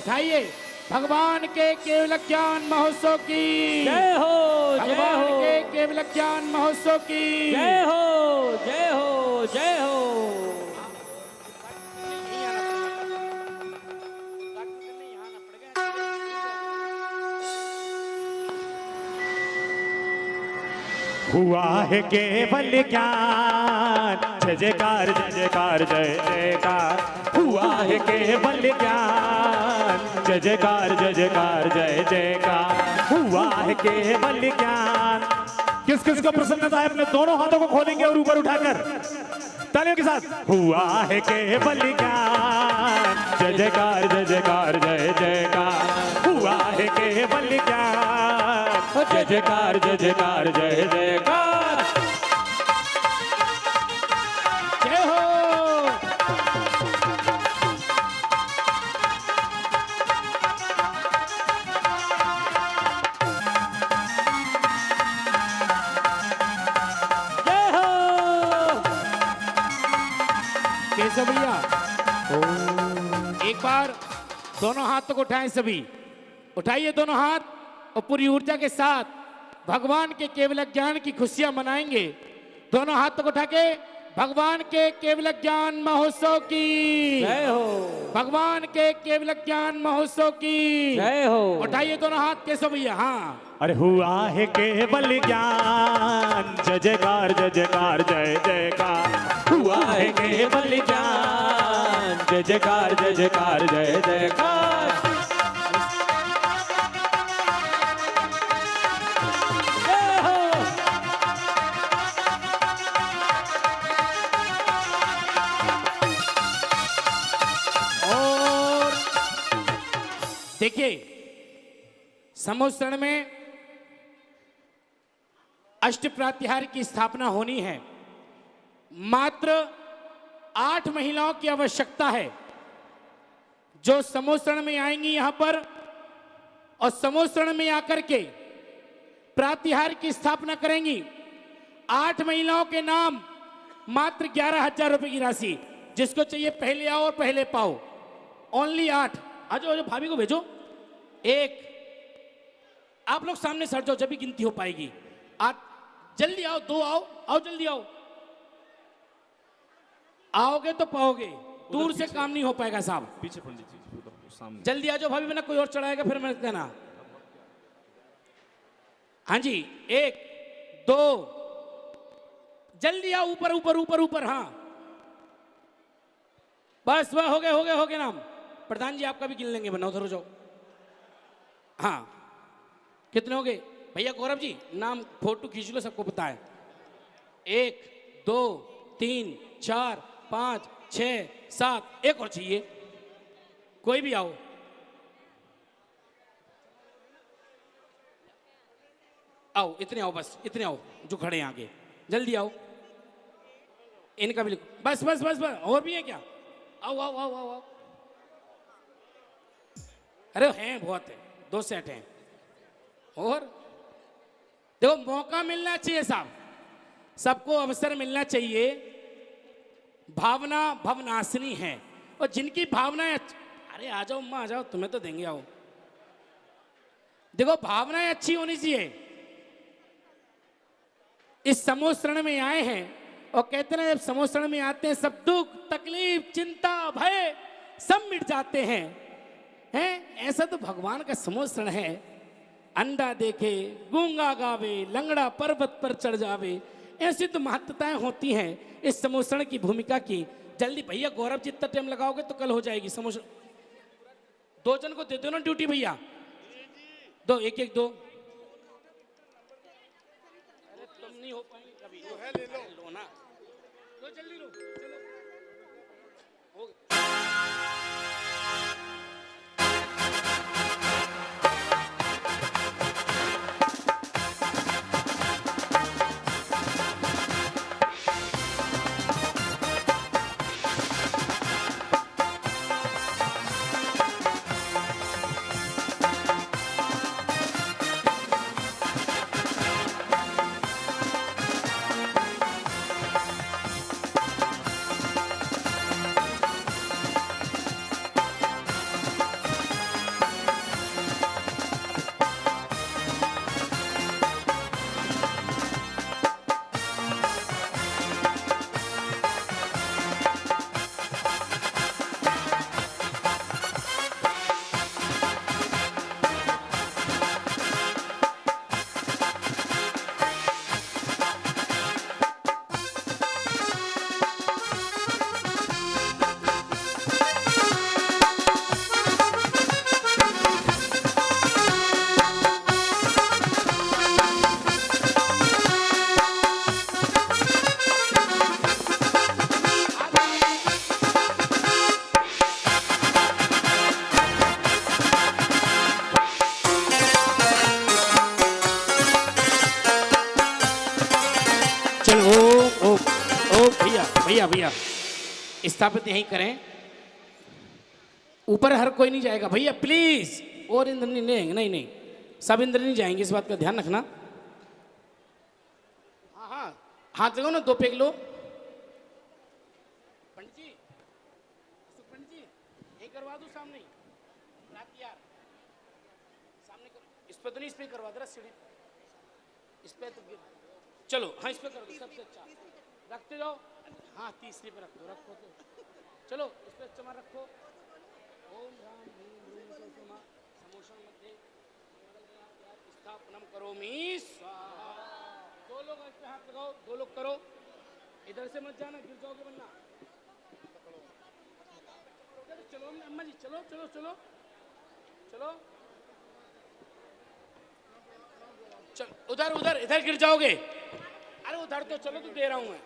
उठाइए भगवान के केवल ज्ञान महोत्सव की जय हो, भगवान के केवल ज्ञान महोत्सव की जय हो, जय हो, जय हो। हुआ है केवल ज्ञान, जय जयकार जय जयकार जय जयकार। हुआ है केवल ज्ञान, जय जयकार जय जयकार जय जयकार। हुआ है केवल ज्ञान। किस किस को प्रसन्नता है अपने दोनों हाथों को खोलेंगे और ऊपर उठाकर तालियों के साथ। हुआ है केवल ज्ञान, जय जयकार जय जयकार जय जयकार। हुआ है केवल ज्ञान, जय जयकार जय जयकार जय जयकार। जय हो। जय हो। केशव भैया एक बार दोनों हाथ तक उठाएं सभी, उठाइए दोनों हाथ और पूरी ऊर्जा के साथ भगवान के केवल ज्ञान की खुशियां मनाएंगे। दोनों हाथ तक उठा के भगवान के केवल ज्ञान महोत्सव की जय हो, भगवान के केवल ज्ञान महोत्सव की जय हो। उठाइए दोनों हाथ केशव भैया। हाँ अरे हुआ है केवल ज्ञान, जय जयकार जय जयकार जय जयकार। हुआ है केवल ज्ञान, जय जयकार जय जयकार जय जयकार। देखिए समोत्सरण में अष्ट प्रातिहार की स्थापना होनी है। मात्र 8 महिलाओं की आवश्यकता है जो समोत्सरण में आएंगी यहां पर और समोत्सरण में आकर के प्रातिहार की स्थापना करेंगी। 8 महिलाओं के नाम, मात्र 11,000 रुपए की राशि। जिसको चाहिए पहले आओ और पहले पाओ। ओनली 8। आजो आजो भाभी को भेजो। एक आप लोग सामने सट जाओ जब भी गिनती हो पाएगी। आप जल्दी आओ, 2 आओ, आओ जल्दी आओ। आओगे तो पाओगे, दूर से काम नहीं हो पाएगा साहब। पीछे पंडित जी सामने जल्दी आ जाओ भाभी, वरना कोई और चढ़ाएगा फिर मैं कहना। हाँ जी, 1 2 जल्दी आओ, ऊपर ऊपर ऊपर ऊपर। हाँ बस वह हो गए नाम। प्रधान जी आपका भी गिन लेंगे, बना उधर हो जाओ। हाँ कितने हो गए भैया? गौरव जी नाम फोटो खींच लो, सबको पता है। 1 2 3 4 5 6 7। एक और चाहिए, कोई भी आओ। आओ इतने आओ, बस इतने आओ जो खड़े हैं आगे, जल्दी आओ। इनका भी लिखो। बस बस बस बस। और भी है क्या? आओ आओ आओ आओ आओ। अरे हैं बहुत है, 2 सेट हैं। और देखो मौका मिलना चाहिए साहब, सबको अवसर मिलना चाहिए। भावना भवनाशिनी है और जिनकी भावनाएं अरे आ जाओ अम्मा आ जाओ, तुम्हें तो देंगे, आओ। देखो भावनाएं अच्छी होनी चाहिए। इस समोत्सरण में आए हैं और कहते हैं जब समोत्सरण में आते हैं सब दुख तकलीफ चिंता भय सब मिट जाते हैं। ऐसा तो भगवान का समोत्सरण है। अंधा देखे गूंगा गावे, लंगड़ा पर्वत पर चढ़ जावे। ऐसी तो महत्ताएं होती हैं इस समोत्सरण की भूमिका की। जल्दी भैया गौरव जी, इतना टाइम लगाओगे तो कल हो जाएगी समोत्सरण। 2 जन को दे दो ना ड्यूटी भैया, 2 1 1 2। अरे तुम नहीं हो पाएंगे कभी, लो ना, लो जल्दी लो, चलो हो गया। भैया भैया स्थापित यहीं करें, ऊपर हर कोई नहीं जाएगा भैया प्लीज। और इंद्र नहीं नहीं नहीं, सब इंद्र नहीं जाएंगे, इस बात का ध्यान रखना। हाँ हाँ हाथ लगाओ ना, 2 पेग लो। पंडित जी, पंडित जी यही करवा दो सामने ही, रात यार सामने करो। इस पे तो नहीं, इस पे करवा दे रहा सीढ़ी, इस पे तो चलो। हाँ इस पे कर दो, सबसे अच्छा रखते जाओ। हाँ तीसरे पे रख दो, रखो तो चलो इस पे चमा रखो। ओम राम ह्रीं ह्रूं सौम्या समोषण मध्ये स्थापनम करोमि स्वाहा। 2 लोग इस पे हाथ लगाओ, 2 लोग करो। इधर से मत जाना, गिर जाओगे वरना। चलो अम्मा जी, चलो चलो चलो चलो चल, उधर उधर इधर गिर जाओगे। अरे उधर तो चलो, तो दे रहा हूं मैं।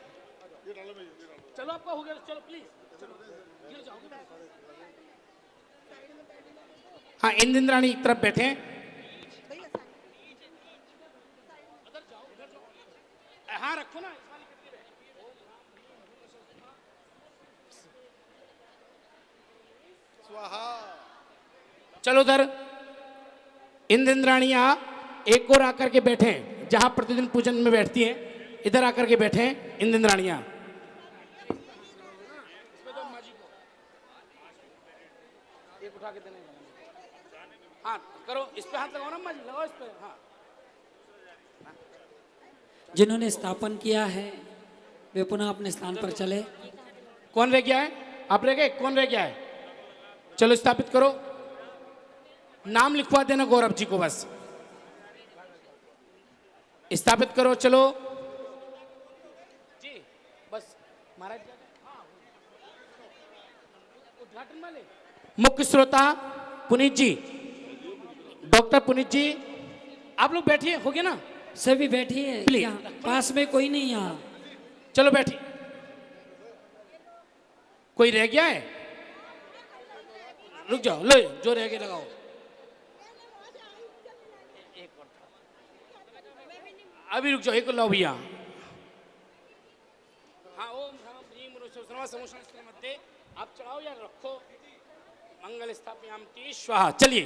चलो आपका हो गया, चलो प्लीज चलो, गिर जाओगे। हाँ इंद्राणी एक तरफ बैठे हैं। उधर जाओ, उधर जाओ। हाँ रखो ना इस वाली कटरी में। स्वाहा। चलो उधर इंद्राणियां एक और आकर के बैठे हैं, जहां प्रतिदिन पूजन में बैठती हैं। इधर आकर के बैठे हैं इंद्राणियां। एक उठा के देने, हाँ करो, इस पे हाथ लगाओ ना अम्मा जी, लगाओ इस पे। हाँ जिन्होंने स्थापन किया है वे पुनः अपने स्थान पर चले। कौन रह गया है? आप रह गए? कौन रह गया है? चलो स्थापित करो। नाम लिखवा देना गौरव जी को, बस स्थापित करो। चलो जी, बस महाराज उद्घाटन वाले मुख्य श्रोता पुनीत जी, डॉक्टर पुनीत जी, आप लोग बैठिए। हो गया ना? सभी बैठिए, प्लीज। यहाँ पास में कोई नहीं यहाँ। चलो बैठिए। कोई रह गया है? रुक जाओ, लो जो रह गया लगाओ। अभी रुक जाओ, एक लो भैया। हाँ ओम राम ह्रीं ह्रूं सौम्या समोषण मध्ये आप चढ़ाओ या रखो। मंगल स्थापयामि स्वाहा। चलिए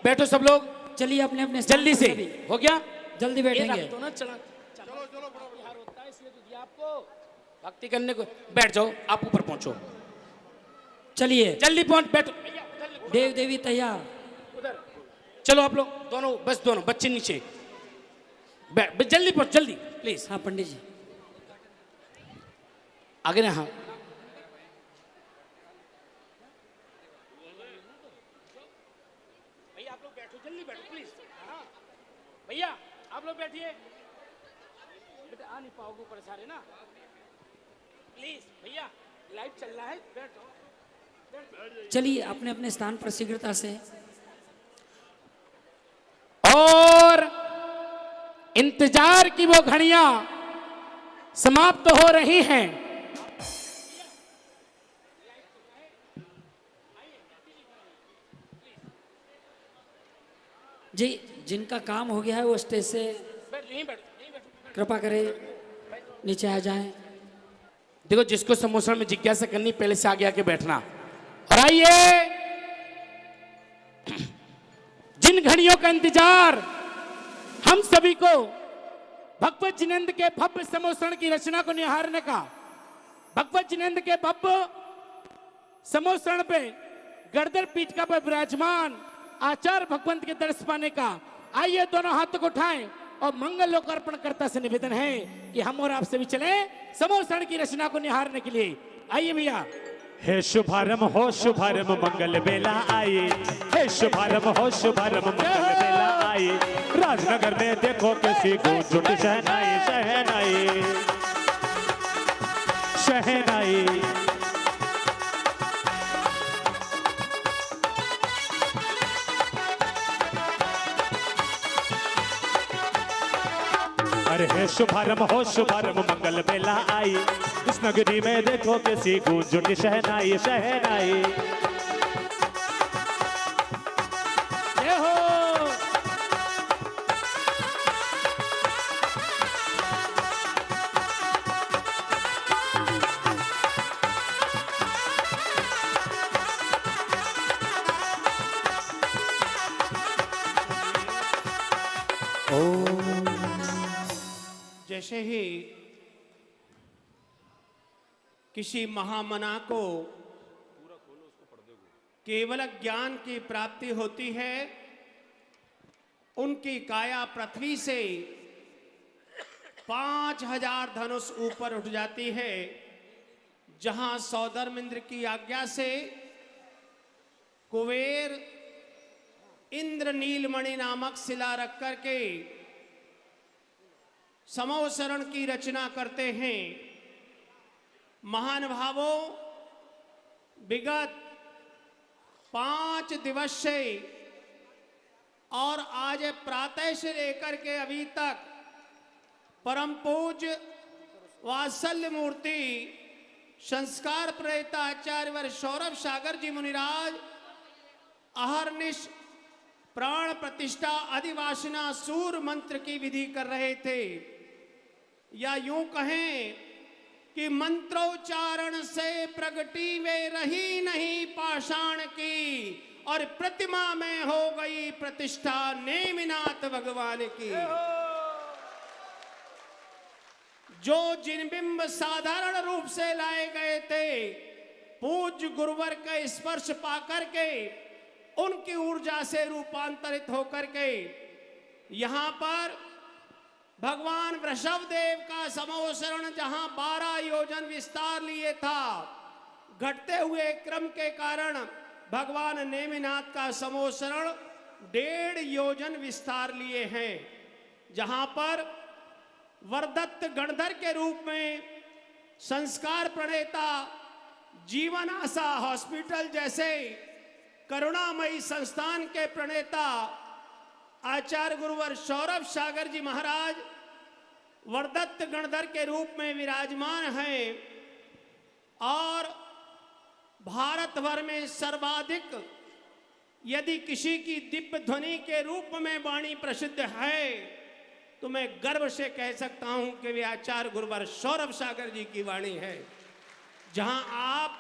बैठो सब लोग, चलिए अपने अपने स्थान जल्दी पर से। सभी। हो गया? जल्दी बैठेंगे। तो ना चलो चलो चलो, बड़ा बिहार होता है इसलिए तो दिया आपको भक्ति करने को। बैठ जाओ, आप ऊपर पहुंचो, चलिए जल्दी पहुंच, बैठो। देव देवी तैयार। उधर चलो आप लोग दोनों, बस दोनों बच्चे नीचे जल्दी पहुंच, जल्दी प्लीज। हाँ पंडित जी, आगे ना। हाँ भैया आप लोग बैठो, जल्दी बैठो प्लीज। हाँ भैया आप लोग बैठिए। बेटा आ नहीं पाओगे ऊपर सारे ना, प्लीज भैया लाइव चल रहा है, बैठो। चलिए अपने अपने स्थान पर शीघ्रता से। और इंतजार की वो घड़ियां समाप्त हो रही हैं। जी जिनका काम हो गया है वो स्टेज से कृपा करें नीचे आ जाएं। देखो जिसको समोसन में जिज्ञासा करनी, पहले से आगे आके बैठना। और आइए, जिन घड़ियों का इंतजार हम सभी को भगवत जिनेंद्र के भव्य समोसरण की रचना को निहारने का, भगवत जिनेंद्र के भव्य समोसरण पे गर्दर पीठ का पर विराजमान आचार्य भगवंत के दर्श पाने का, आइए दोनों हाथों को उठाएं और मंगल लोकार्पण करता से निवेदन है कि हम और आप सभी चले समोसरण की रचना को निहारने के लिए। आइए भैया। हे शुभारंभ हो शुभारंभ मंगल बेला आई, हे शुभारंभ हो शुभारंभ मंगल बेला आई। राजनगर में देखो कैसी गूंज उठी शहनाई शहनाई शहनाई। अरे हे शुभारंभ हो शुभारंभ मंगल बेला आई, इस नगरी में देखो कैसी गूंज उठी शहनाई शहनाई। जय हो। जैसे ही किसी महामना को केवल ज्ञान की प्राप्ति होती है, उनकी काया पृथ्वी से 5000 धनुष ऊपर उठ जाती है। जहां सौधर्मिंद्र की आज्ञा से कुबेर इंद्र नीलमणि नामक शिला रख करके समोसरण की रचना करते हैं। महानुभावों, विगत 5 दिवस से और आज प्रातः से लेकर के अभी तक परम पूज्य वात्सल्य मूर्ति संस्कार प्रेता आचार्य वर सौरभ सागर जी मुनिराज अहरनिश प्राण प्रतिष्ठा अधिवासना सूर मंत्र की विधि कर रहे थे, या यूं कहें कि मंत्रोच्चारण से प्रगटी वे रही नहीं पाषाण की, और प्रतिमा में हो गई प्रतिष्ठा नेमिनाथ भगवान की। जो जिन बिंब साधारण रूप से लाए गए थे, पूज्य गुरुवर का स्पर्श पाकर के उनकी ऊर्जा से रूपांतरित होकर के यहां पर भगवान वृषभ देव का समोसरण जहां 12 योजन विस्तार लिए था, घटते हुए क्रम के कारण भगवान नेमिनाथ का समोसरण 1.5 योजन विस्तार लिए हैं। जहां पर वरदत्त गणधर के रूप में संस्कार प्रणेता जीवन आशा हॉस्पिटल जैसे करुणामयी संस्थान के प्रणेता आचार्य गुरुवर सौरभ सागर जी महाराज वरदत्त गणधर के रूप में विराजमान हैं, और भारत भर में सर्वाधिक यदि किसी की दिव्य ध्वनि के रूप में वाणी प्रसिद्ध है तो मैं गर्व से कह सकता हूं कि वे आचार्य गुरुवर सौरभ सागर जी की वाणी है। जहां आप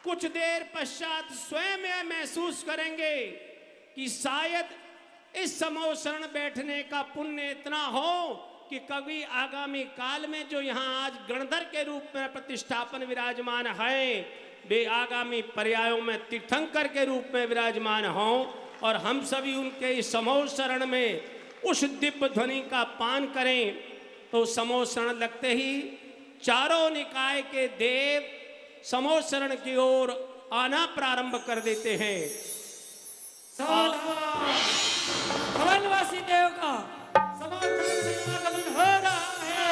कुछ देर पश्चात स्वयं यह महसूस करेंगे कि शायद इस समोसरण बैठने का पुण्य इतना हो कि कभी आगामी काल में जो यहाँ आज गणधर के रूप में प्रतिष्ठापन विराजमान है, वे आगामी पर्यायों में तीर्थंकर के रूप में विराजमान हों, और हम सभी उनके इस समोसरण में उस दिव्य ध्वनि का पान करें। तो समोसरण लगते ही चारों निकाय के देव समोसरण की ओर आना प्रारंभ कर देते हैं। भवनवासी देव का समोसरण से आगमन हो रहा है।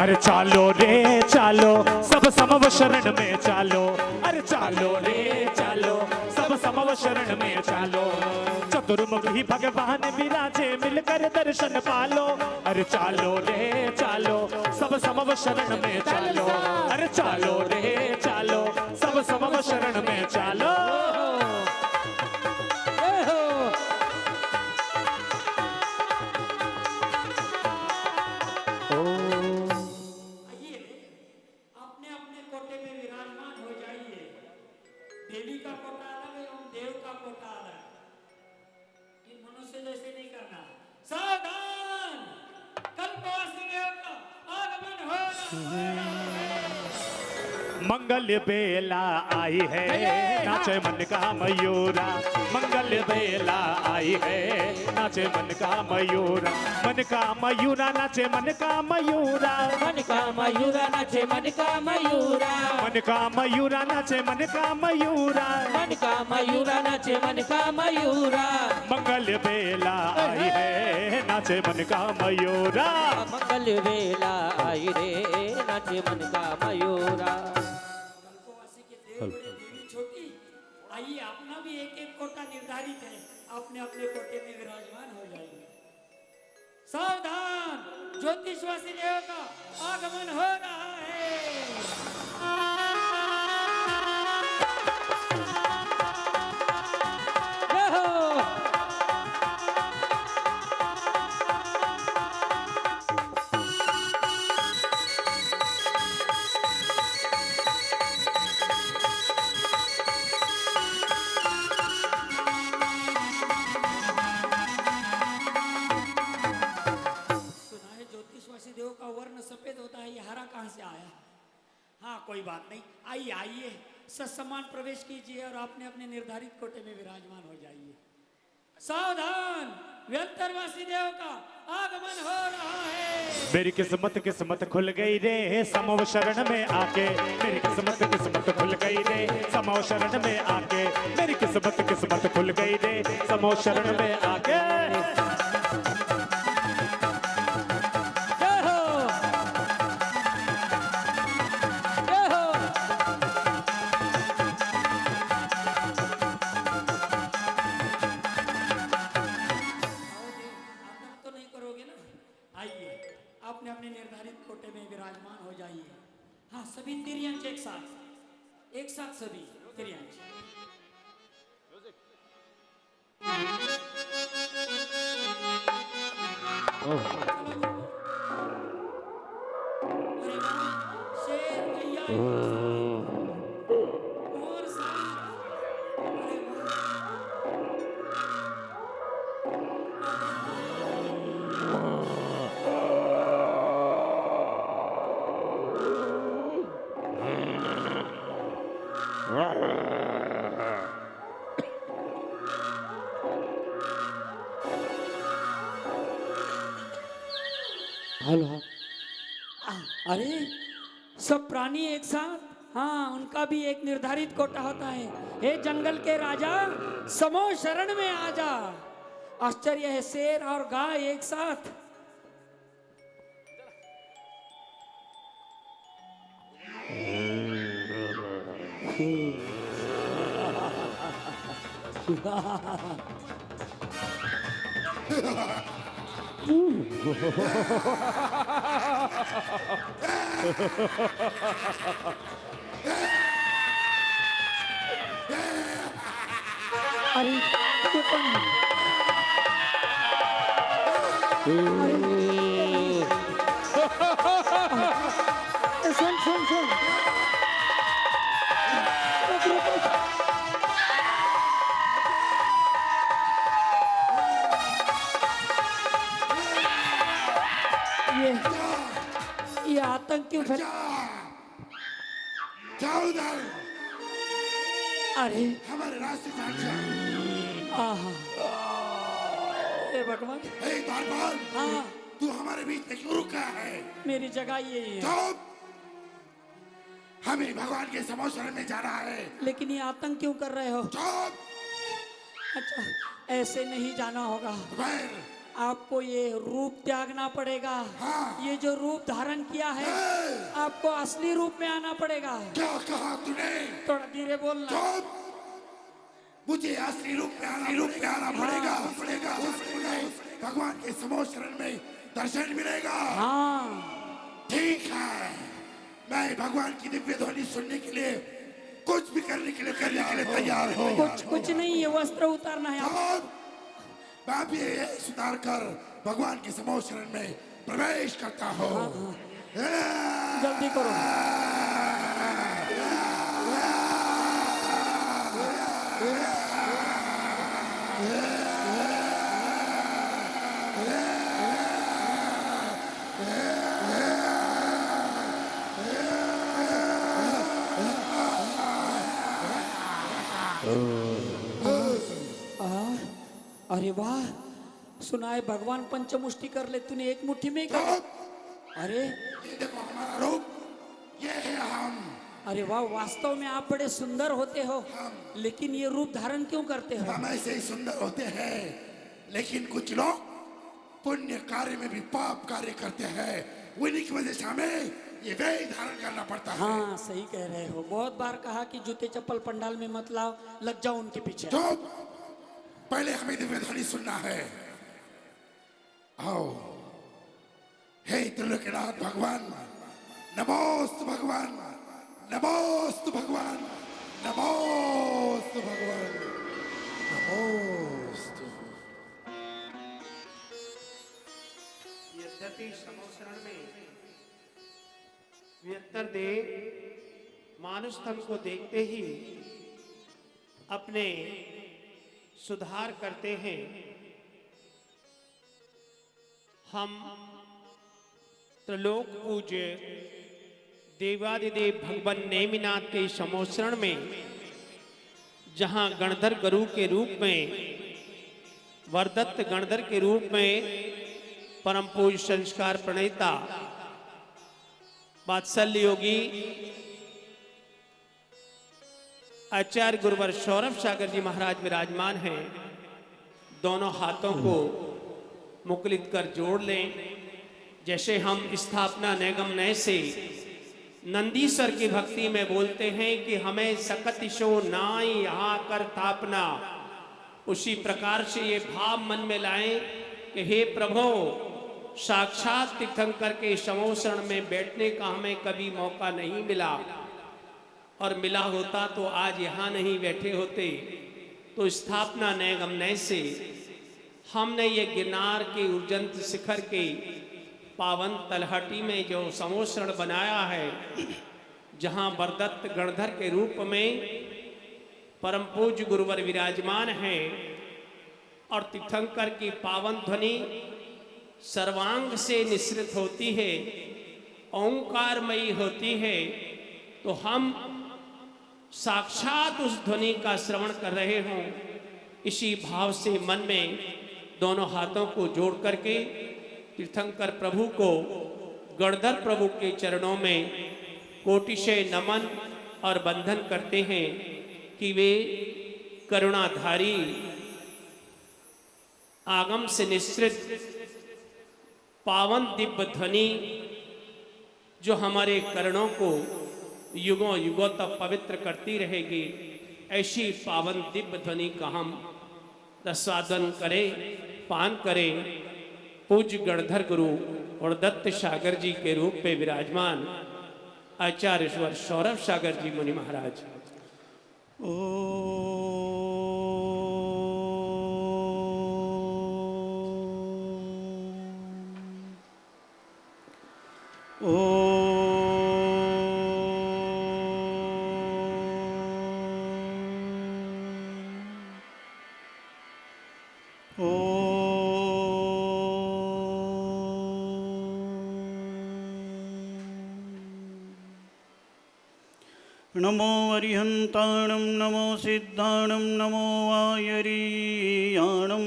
अरे चालो रे चालो सब समव शरण में चालो, अरे चालो रे चालो सब समव शरण में चालो। चतुर्मुखी भगवान विराजे मिलकर दर्शन पालो, अरे चालो रे चालो सब समव शरण में चालो, अरे चालो रे चालो सब समव शरण में चालो। देवी का कोटा अलग है और देव का कोटा अलग। इन मनुष्य जैसे नहीं करना। सावधान, कल्पवासी देव का आगमन हो रहा है। मंगल बेला आई है नाचे मन का मयूरा, मंगल बेला आई है नाचे मन का मयूरा, मन का मयूरा नाचे मन का मयूरा, मन का मयूरा नाचे मन का मयूरा, मन का मयूरा नाचे मन का मयूरा, मन का मयूरा नाचे मन का मयूरा। मंगल बेला आई है नाचे मन का मयूरा, मंगल बेला आई रे नाचे मन का मयूरा। छोटी आइए, अपना भी एक एक कोटा निर्धारित है, अपने अपने कोटे में विराजमान हो जाएंगे। सावधान, ज्योतिषवासी देव का आगमन हो रहा है। नहीं, आइए आइए, सत्सम्मान प्रवेश कीजिए और आपने अपने निर्धारित कोटे में विराजमान हो जाइए। सावधान, व्यंतर वासुदेव का आगमन हो रहा है। मेरी किस्मत खुल गई रे समो शरण में आके, मेरी किस्मत खुल गई रे समो शरण में आके, मेरी किस्मत खुल गई रे समो शरण में आके। जय हो, जय हो। आतंक तो नहीं करोगे ना? आइए, आपने अपने निर्धारित कोटे में विराजमान हो जाइए। हाँ, सभी तिर्यंश एक साथ सभी तिर्यंश। अरे वाह, शेर भैया और साथ। अरे वाह, अरे सब प्राणी एक साथ। हाँ, उनका भी एक निर्धारित कोटा होता है। हे जंगल के राजा, समो शरण में आजा। आश्चर्य है, शेर और गाय एक साथ। अरे ये कौन है? अरे सुन सुन सुन, ये आतंक क्यों फैल? जाओ उधर, अरे हमारे रास्ते से हट जा। आहा, हे भगवान। हे द्वारपाल, हाँ, तू हमारे बीच में क्यों रुका है? मेरी जगह यही है। चुप! हमें भगवान के समोशरण में जाना है। लेकिन ये आतंक क्यों कर रहे हो? चुप! अच्छा, ऐसे नहीं जाना होगा। फिर आपको ये रूप त्यागना पड़ेगा। हाँ। ये जो रूप धारण किया है, आपको असली रूप में आना पड़ेगा। क्या कहा तूने? थोड़ा धीरे बोलना। चुप! मुझे असली रूप में आना पड़ेगा। उसमें भगवान के समोशरण में दर्शन मिलेगा। हाँ, ठीक है, मैं भगवान की दिव्य ध्वनि सुनने के लिए कुछ भी करने के लिए तैयार हूँ। कुछ नहीं, ये वस्त्र उतारना है। अब मैं भी ये सुधार कर भगवान के समोशरण में प्रवेश करता हूँ। जल्दी करो। अरे वाह, सुना है भगवान पंचमुष्टि कर ले, तूने एक मुट्ठी में ही कर। अरे ये देखो हमारा रूप, ये है हम। अरे वाह, वास्तव में आप बड़े सुंदर होते हो, लेकिन ये रूप धारण क्यों करते हो? हम ऐसे ही सुंदर होते हैं, लेकिन कुछ लोग पुण्य कार्य में भी पाप कार्य करते हैं। उन्हीं की वजह से हमें ये वेश धारण करना पड़ता है। हाँ, सही कह रहे हो। बहुत बार कहा कि जूते चप्पल पंडाल में मत लाओ, लग जाओ उनके पीछे। चुप! पहले हमें दिव्य ध्वनि सुनना है। आओ, हे त्रिलोकीनाथ भगवान, नमोस्तु भगवान, नमोस्तु भगवान, नमोस्तु भगवान, नमोस्तु। यद्यपि समोशरण में व्यंतर देव मानुष तन को देखते ही अपने सुधार करते हैं, हम त्रिलोक पूज्य देवादिदेव भगवान नेमिनाथ के समोसरण में जहां गणधर गुरु के रूप में, वरदत्त गणधर के रूप में परम पूज्य संस्कार प्रणेता वात्सल्य योगी आचार्य गुरुवर सौरभ सागर जी महाराज विराजमान हैं। दोनों हाथों को मुकुलित कर जोड़ लें। जैसे हम स्थापना नैगम नय से नंदीश्वर की भक्ति में बोलते हैं कि हमें सकतिशो नाई यहाँ कर थापना, उसी प्रकार से ये भाव मन में लाएं कि हे प्रभु, साक्षात तीर्थंकर के समोसरण में बैठने का हमें कभी मौका नहीं मिला, और मिला होता तो आज यहाँ नहीं बैठे होते। तो स्थापना नैगम नय से हमने ये गिरनार के उर्जंत शिखर के पावन तलहटी में जो समोसरण बनाया है, जहाँ वरदत्त गणधर के रूप में परम पूज्य गुरुवर विराजमान हैं और तीर्थंकर की पावन ध्वनि सर्वांग से निसृत होती है, ओंकारमयी होती है, तो हम साक्षात उस ध्वनि का श्रवण कर रहे हों, इसी भाव से मन में दोनों हाथों को जोड़ करके तीर्थंकर प्रभु को, गणधर प्रभु के चरणों में कोटिशय नमन और बंधन करते हैं कि वे करुणाधारी आगम से निश्रित पावन दिव्य ध्वनि जो हमारे करणों को युगों युगों तक पवित्र करती रहेगी, ऐसी पावन दिव्य ध्वनि का हम रसादन करें, पान करें। पूज्य गणधर गुरु और दत्त सागर जी के रूप में विराजमान आचार्य स्वर सौरभ सागर जी मुनि महाराज। नमो अरिहंताणं नमो सिद्धाणं नमो वायरीयाणं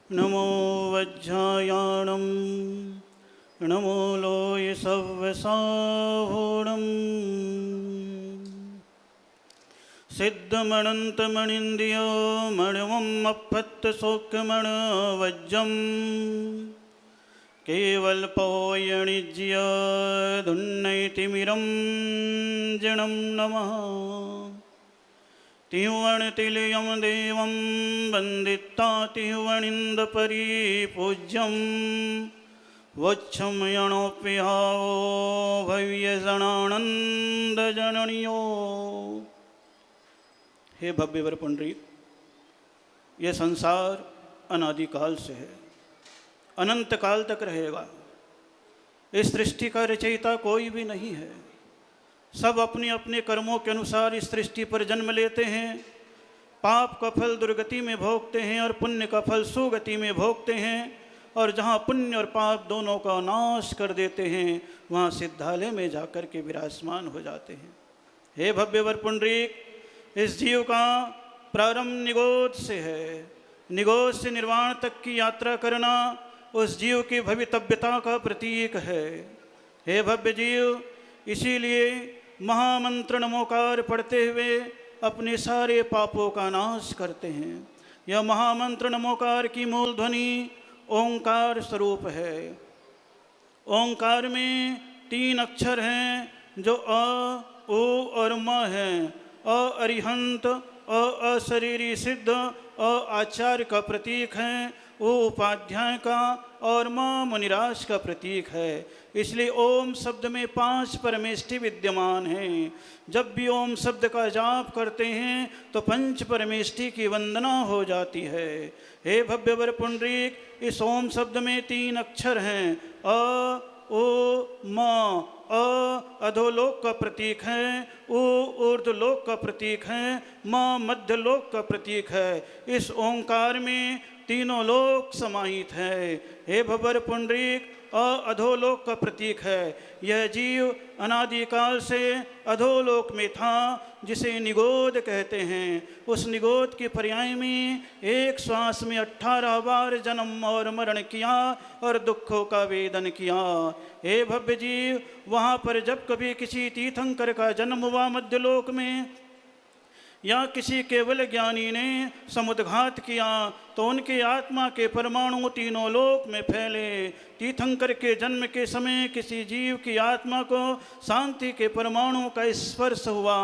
नमो वज्रायाणं नमो लोय सव्यसाहोणं सिद्धमणन्तमणिन्द्रियो मणिमम् अपत्तशोकमणवज्रम् केवलपौयणिज्य धुन्नैतिमिरं जनं नमः तिहुवणतिलयं देवं वन्दिता तिहुवणिन्दपरिपूज्यं वत्समयणोऽप्यहावो भव्यजनानन्दजननियो। हे भव्यवर पुंडरीक, ये संसार अनादिकाल से है, अनंत काल तक रहेगा। इस सृष्टि का रचयिता कोई भी नहीं है। सब अपने अपने कर्मों के अनुसार इस सृष्टि पर जन्म लेते हैं। पाप का फल दुर्गति में भोगते हैं और पुण्य का फल सुगति में भोगते हैं। और जहाँ पुण्य और पाप दोनों का नाश कर देते हैं, वहाँ सिद्धालय में जाकर के विराजमान हो जाते हैं। हे भव्यवर पुंडरीक, इस जीव का प्रारंभ निगोद से है। निगोद से निर्वाण तक की यात्रा करना उस जीव की भवितव्यता का प्रतीक है। हे भव्य जीव, इसीलिए महामंत्र नमोकार पढ़ते हुए अपने सारे पापों का नाश करते हैं। यह महामंत्र नमोकार की मूल ध्वनि ओंकार स्वरूप है। ओंकार में 3 अक्षर हैं जो अ, ओ और म हैं। अ अरिहंत, अ अशरीरी सिद्ध, अ आचार्य का प्रतीक है, ओ उपाध्याय का, और म मुनिराज का प्रतीक है। इसलिए ओम शब्द में 5 परमेष्टि विद्यमान हैं। जब भी ओम शब्द का जाप करते हैं तो 5 परमेष्टि की वंदना हो जाती है। हे भव्यवर पुंडरीक, इस ओम शब्द में 3 अक्षर हैं। अ, ओ, म। अ अधोलोक का प्रतीक है, ओ ऊर्ध्वलोक का प्रतीक है, म मध्यलोक का प्रतीक है। इस ओंकार में तीनों लोक समाहित है। हे भवर पुंडरीक, और अधोलोक का प्रतीक है। यह जीव अनादिकाल से अधोलोक में था, जिसे निगोद कहते हैं। उस निगोद के पर्याय में एक श्वास में 18 बार जन्म और मरण किया और दुखों का वेदन किया। हे भव्य जीव, वहाँ पर जब कभी किसी तीर्थंकर का जन्म हुआ मध्यलोक में, या किसी केवल ज्ञानी ने समुद्घात किया, तो उनके आत्मा के परमाणु तीनों लोक में फैले। तीर्थंकर के जन्म के समय किसी जीव की आत्मा को शांति के परमाणु का स्पर्श हुआ,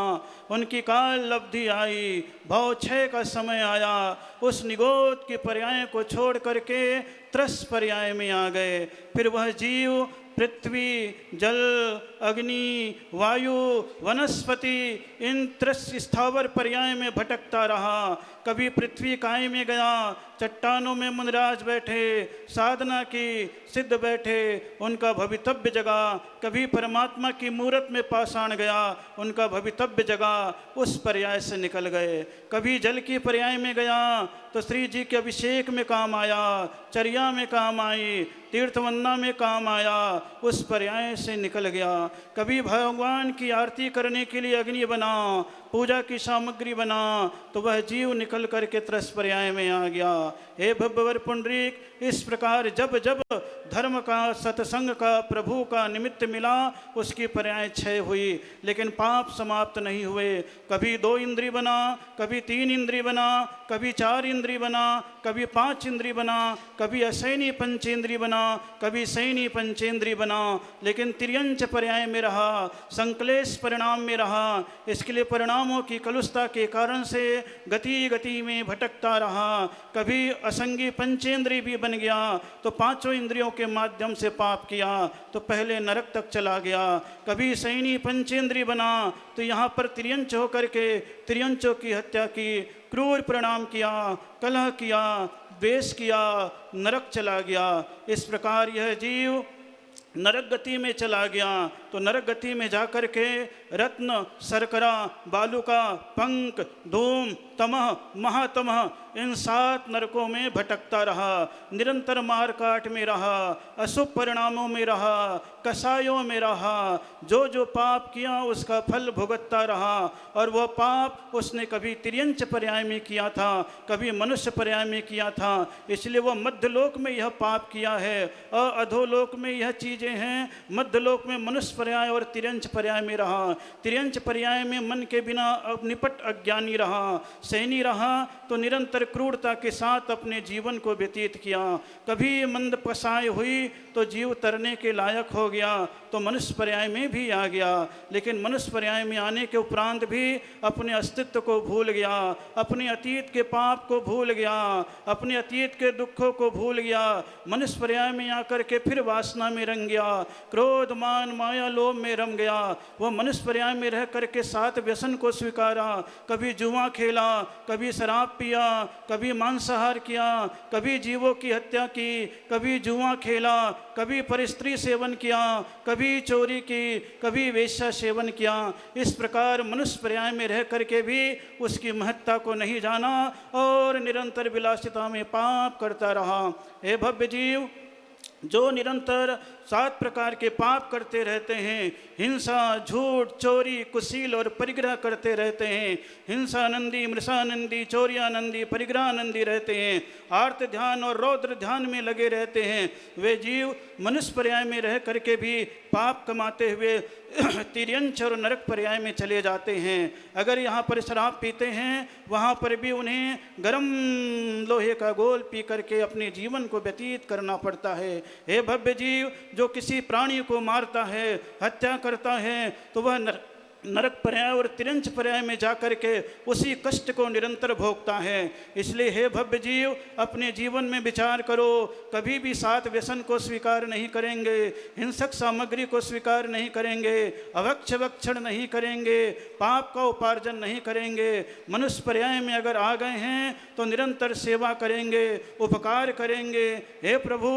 उनकी काल लब्धि आई, भाव क्षय का समय आया। उस निगोद के पर्याय को छोड़ करके त्रस पर्याय में आ गए। फिर वह जीव पृथ्वी, जल, अग्नि, वायु, वनस्पति, इन त्रस स्थावर पर्याय में भटकता रहा। कभी पृथ्वी काय में गया, चट्टानों में मुनिराज बैठे, साधना की, सिद्ध बैठे, उनका भवितव्य जगा। कभी परमात्मा की मूर्त में पाषाण गया, उनका भवितव्य जगा, उस पर्याय से निकल गए। कभी जल की पर्याय में गया तो श्री जी के अभिषेक में काम आया, चर्या में काम आई, तीर्थवंदना में काम आया, उस पर्याय से निकल गया। कभी भगवान की आरती करने के लिए अग्नि बना, पूजा की सामग्री बना, तो वह जीव निकल करके त्रस पर्याय में आ गया। हे भव्यवर पुंडरीक, इस प्रकार जब जब धर्म का, सत्संग का, प्रभु का निमित्त मिला, उसकी पर्याय क्षय हुई, लेकिन पाप समाप्त नहीं हुए। कभी 2 इंद्री बना, कभी 3 इंद्री बना, कभी 4 इंद्री बना, कभी 5 इंद्री बना, कभी असैनी पंचेंद्री बना, कभी सैनी पंचेंद्री बना, लेकिन तिर्यंच पर्याय में रहा, संकलेश परिणाम में रहा। इसके लिए परिणामों की कलुषता के कारण से गति गति में भटकता रहा। कभी असंगी पंचेंद्री भी बन गया, तो 5 इंद्रियों के माध्यम से पाप किया, तो पहले नरक तक चला गया। कभी सैनी पंचेंद्री बना, तो यहाँ पर तिर्यंच होकर के तिर्यंचों की हत्या की, क्रूर परिणाम किया, कलह किया, द्वेष किया, नरक चला गया। इस प्रकार यह जीव नरक गति में चला गया। तो नरक गति में जाकर के रत्न, शर्करा, बालुका, पंक, धूम, तमह, महातमह, इन 7 नरकों में भटकता रहा, निरंतर मार काट में रहा, अशुभ परिणामों में रहा, कसायों में रहा। जो जो पाप किया उसका फल भुगतता रहा, और वह पाप उसने कभी तिर्यंच पर्याय में किया था, कभी मनुष्य पर्याय में किया था, इसलिए वह मध्यलोक में यह पाप किया है, और अधोलोक में यह चीज़ें हैं। मध्यलोक में मनुष्य पर्याय और तिर्यंच पर्याय में रहा। तिर्यंच पर्याय में मन के बिना निपट अज्ञानी रहा, सैनी रहा, तो निरंतर क्रूरता के साथ अपने जीवन को व्यतीत किया। कभी मंद पसाय हुई तो जीव तरने के लायक हो गया, तो मनुष्य पर्याय में भी आ गया। लेकिन मनुष्य पर्याय में आने के उपरांत भी अपने अस्तित्व को भूल गया, अपने अतीत के पाप को भूल गया, अपने अतीत के दुखों को भूल गया। मनुष्य पर्याय में आकर के फिर वासना में रंग गया, क्रोध, मान, माया, लोभ में रम गया। वह मनुष्य पर्याय में रह करके 7 व्यसन को स्वीकारा। कभी जुआ खेला, कभी शराब पिया, कभी मांसाहार किया, कभी जीवों की हत्या की, कभी जुआ खेला, कभी परिस्त्री सेवन किया, कभी चोरी की, कभी वेश्या सेवन किया। इस प्रकार मनुष्य पर्याय में रह करके भी उसकी महत्ता को नहीं जाना और निरंतर विलासिता में पाप करता रहा। हे भव्य जीव, जो निरंतर 7 प्रकार के पाप करते रहते हैं, हिंसा, झूठ, चोरी, कुशील और परिग्रह करते रहते हैं, हिंसानंदी, मृषानंदी, चौर्यानंदी, परिग्रहानंदी रहते हैं, आर्त ध्यान और रौद्र ध्यान में लगे रहते हैं, वे जीव मनुष्य पर्याय में रह करके भी पाप कमाते हुए तिर्यंच और नरक पर्याय में चले जाते हैं। अगर यहाँ पर शराब पीते हैं, वहाँ पर भी उन्हें गर्म लोहे का गोल पी करके अपने जीवन को व्यतीत करना पड़ता है। हे भव्य जीव, जो किसी प्राणी को मारता है, हत्या करता है, तो वह नरक पर्याय और तिर्यंच पर्याय में जाकर के उसी कष्ट को निरंतर भोगता है। इसलिए हे भव्य जीव, अपने जीवन में विचार करो। कभी भी 7 व्यसन को स्वीकार नहीं करेंगे, हिंसक सामग्री को स्वीकार नहीं करेंगे, अभक्ष भक्षण नहीं करेंगे, पाप का उपार्जन नहीं करेंगे। मनुष्य पर्याय में अगर आ गए हैं तो निरंतर सेवा करेंगे, उपकार करेंगे। हे प्रभु,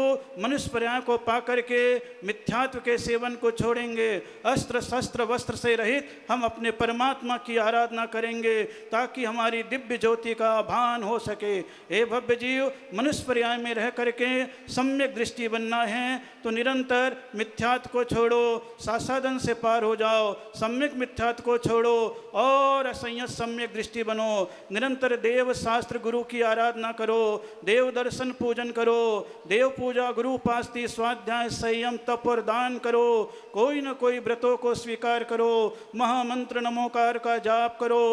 मनुष्य पर्याय को पा करके मिथ्यात्व के सेवन को छोड़ेंगे, अस्त्र शस्त्र वस्त्र से रहित हम अपने परमात्मा की आराधना करेंगे, ताकि हमारी दिव्य ज्योति का भान हो सके। हे भव्य जीव, मनुष्य पर्याय में रह करके सम्यक दृष्टि बनना है, तो निरंतर मिथ्यात्व को छोड़ो, सासादन से पार हो जाओ, सम्यक मिथ्यात्व को छोड़ो और असंयत सम्यक दृष्टि बनो। निरंतर देव शास्त्र गुरु की आराधना करो, देव दर्शन पूजन करो, देव पूजा गुरु उपासना स्वाध्याय संयम तप और दान करो, कोई न कोई व्रतों को स्वीकार करो, महामंत्र नमोकार का जाप करो,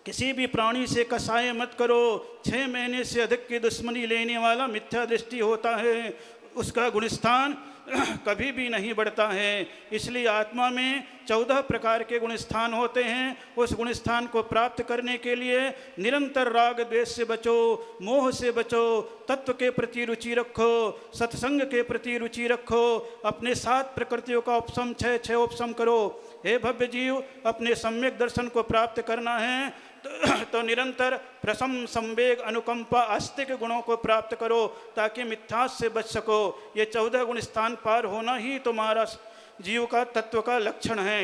किसी भी प्राणी से कसाय मत करो। 6 महीने से अधिक की दुश्मनी लेने वाला मिथ्या दृष्टि होता है, उसका गुणस्थान कभी भी नहीं बढ़ता है। इसलिए आत्मा में 14 प्रकार के गुणस्थान होते हैं। उस गुणस्थान को प्राप्त करने के लिए निरंतर राग द्वेष से बचो, मोह से बचो, तत्व के प्रति रुचि रखो, सत्संग के प्रति रुचि रखो, अपने 7 प्रकृतियों का उपशम 6 उपशम करो। हे भव्य जीव, अपने सम्यक दर्शन को प्राप्त करना है तो निरंतर प्रसम संवेग अनुकंपा आस्तिक गुणों को प्राप्त करो ताकि मिथ्यास से बच सको। ये 14 गुण स्थान पार होना ही तुम्हारा जीव का तत्व का लक्षण है।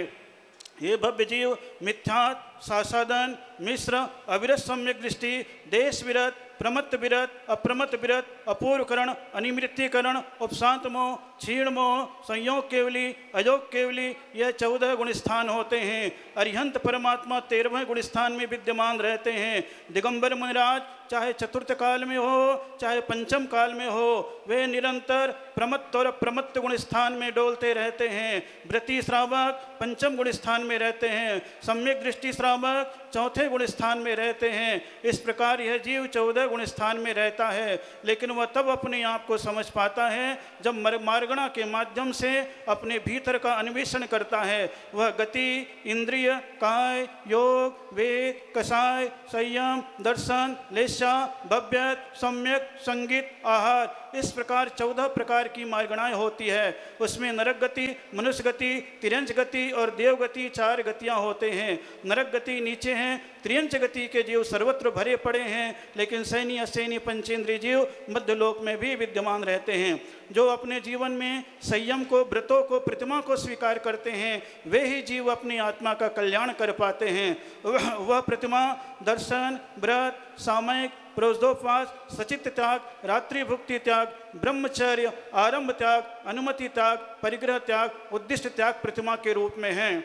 ये भव्य जीव मिथ्या, सासादन, मिश्र, अविरत सम्यक दृष्टि, देश विरत, प्रमत्त विरत, अप्रमत्त विरत, अपूर्वकरण, अनिवृत्तिकरण, उपशांत मोह, क्षीण मोह, संयोग केवली, अयोग केवली, यह 14 गुणस्थान होते हैं। अरिहंत परमात्मा 13वें गुणस्थान में विद्यमान रहते हैं। दिगंबर मुनिराज चाहे चतुर्थ काल में हो चाहे पंचम काल में हो, वे निरंतर प्रमत्त और अप्रमत्त गुणस्थान में डोलते रहते हैं। व्रती श्रावक पंचम गुणस्थान में रहते हैं, सम्यक दृष्टि श्रावक 4थे गुणस्थान में रहते हैं। इस प्रकार यह जीव 14 गुणस्थान में रहता है, लेकिन वह तब अपने आप को समझ पाता है जब मार्गणा के माध्यम से अपने भीतर का अन्वेषण करता है। वह गति, इंद्रिय, काय, योग, वेद, कषाय, संयम, दर्शन, लेशा, भव्यत, सम्यक, संगीत, आहार, इस प्रकार 14 प्रकार की मार्गणाएं होती है। उसमें नरक गति, मनुष्य गति, तिर्यंच गति और देव गति 4 गतियां होते हैं। नरक गति नीचे हैं, त्रियंच गति के जीव सर्वत्र भरे पड़े हैं, लेकिन सैनी असैनी पंचेंद्रिय जीव मध्यलोक में भी विद्यमान रहते हैं। जो अपने जीवन में संयम को, व्रतों को, प्रतिमा को स्वीकार करते हैं, वे ही जीव अपनी आत्मा का कल्याण कर पाते हैं। वह प्रतिमा, दर्शन, व्रत, सामयिक, प्रोजोपवास, सचित त्याग, रात्रि भुक्ति त्याग, ब्रह्मचर्य, आरंभ त्याग, अनुमति त्याग, परिग्रह त्याग, उद्दिष्ट त्याग प्रतिमा के रूप में हैं।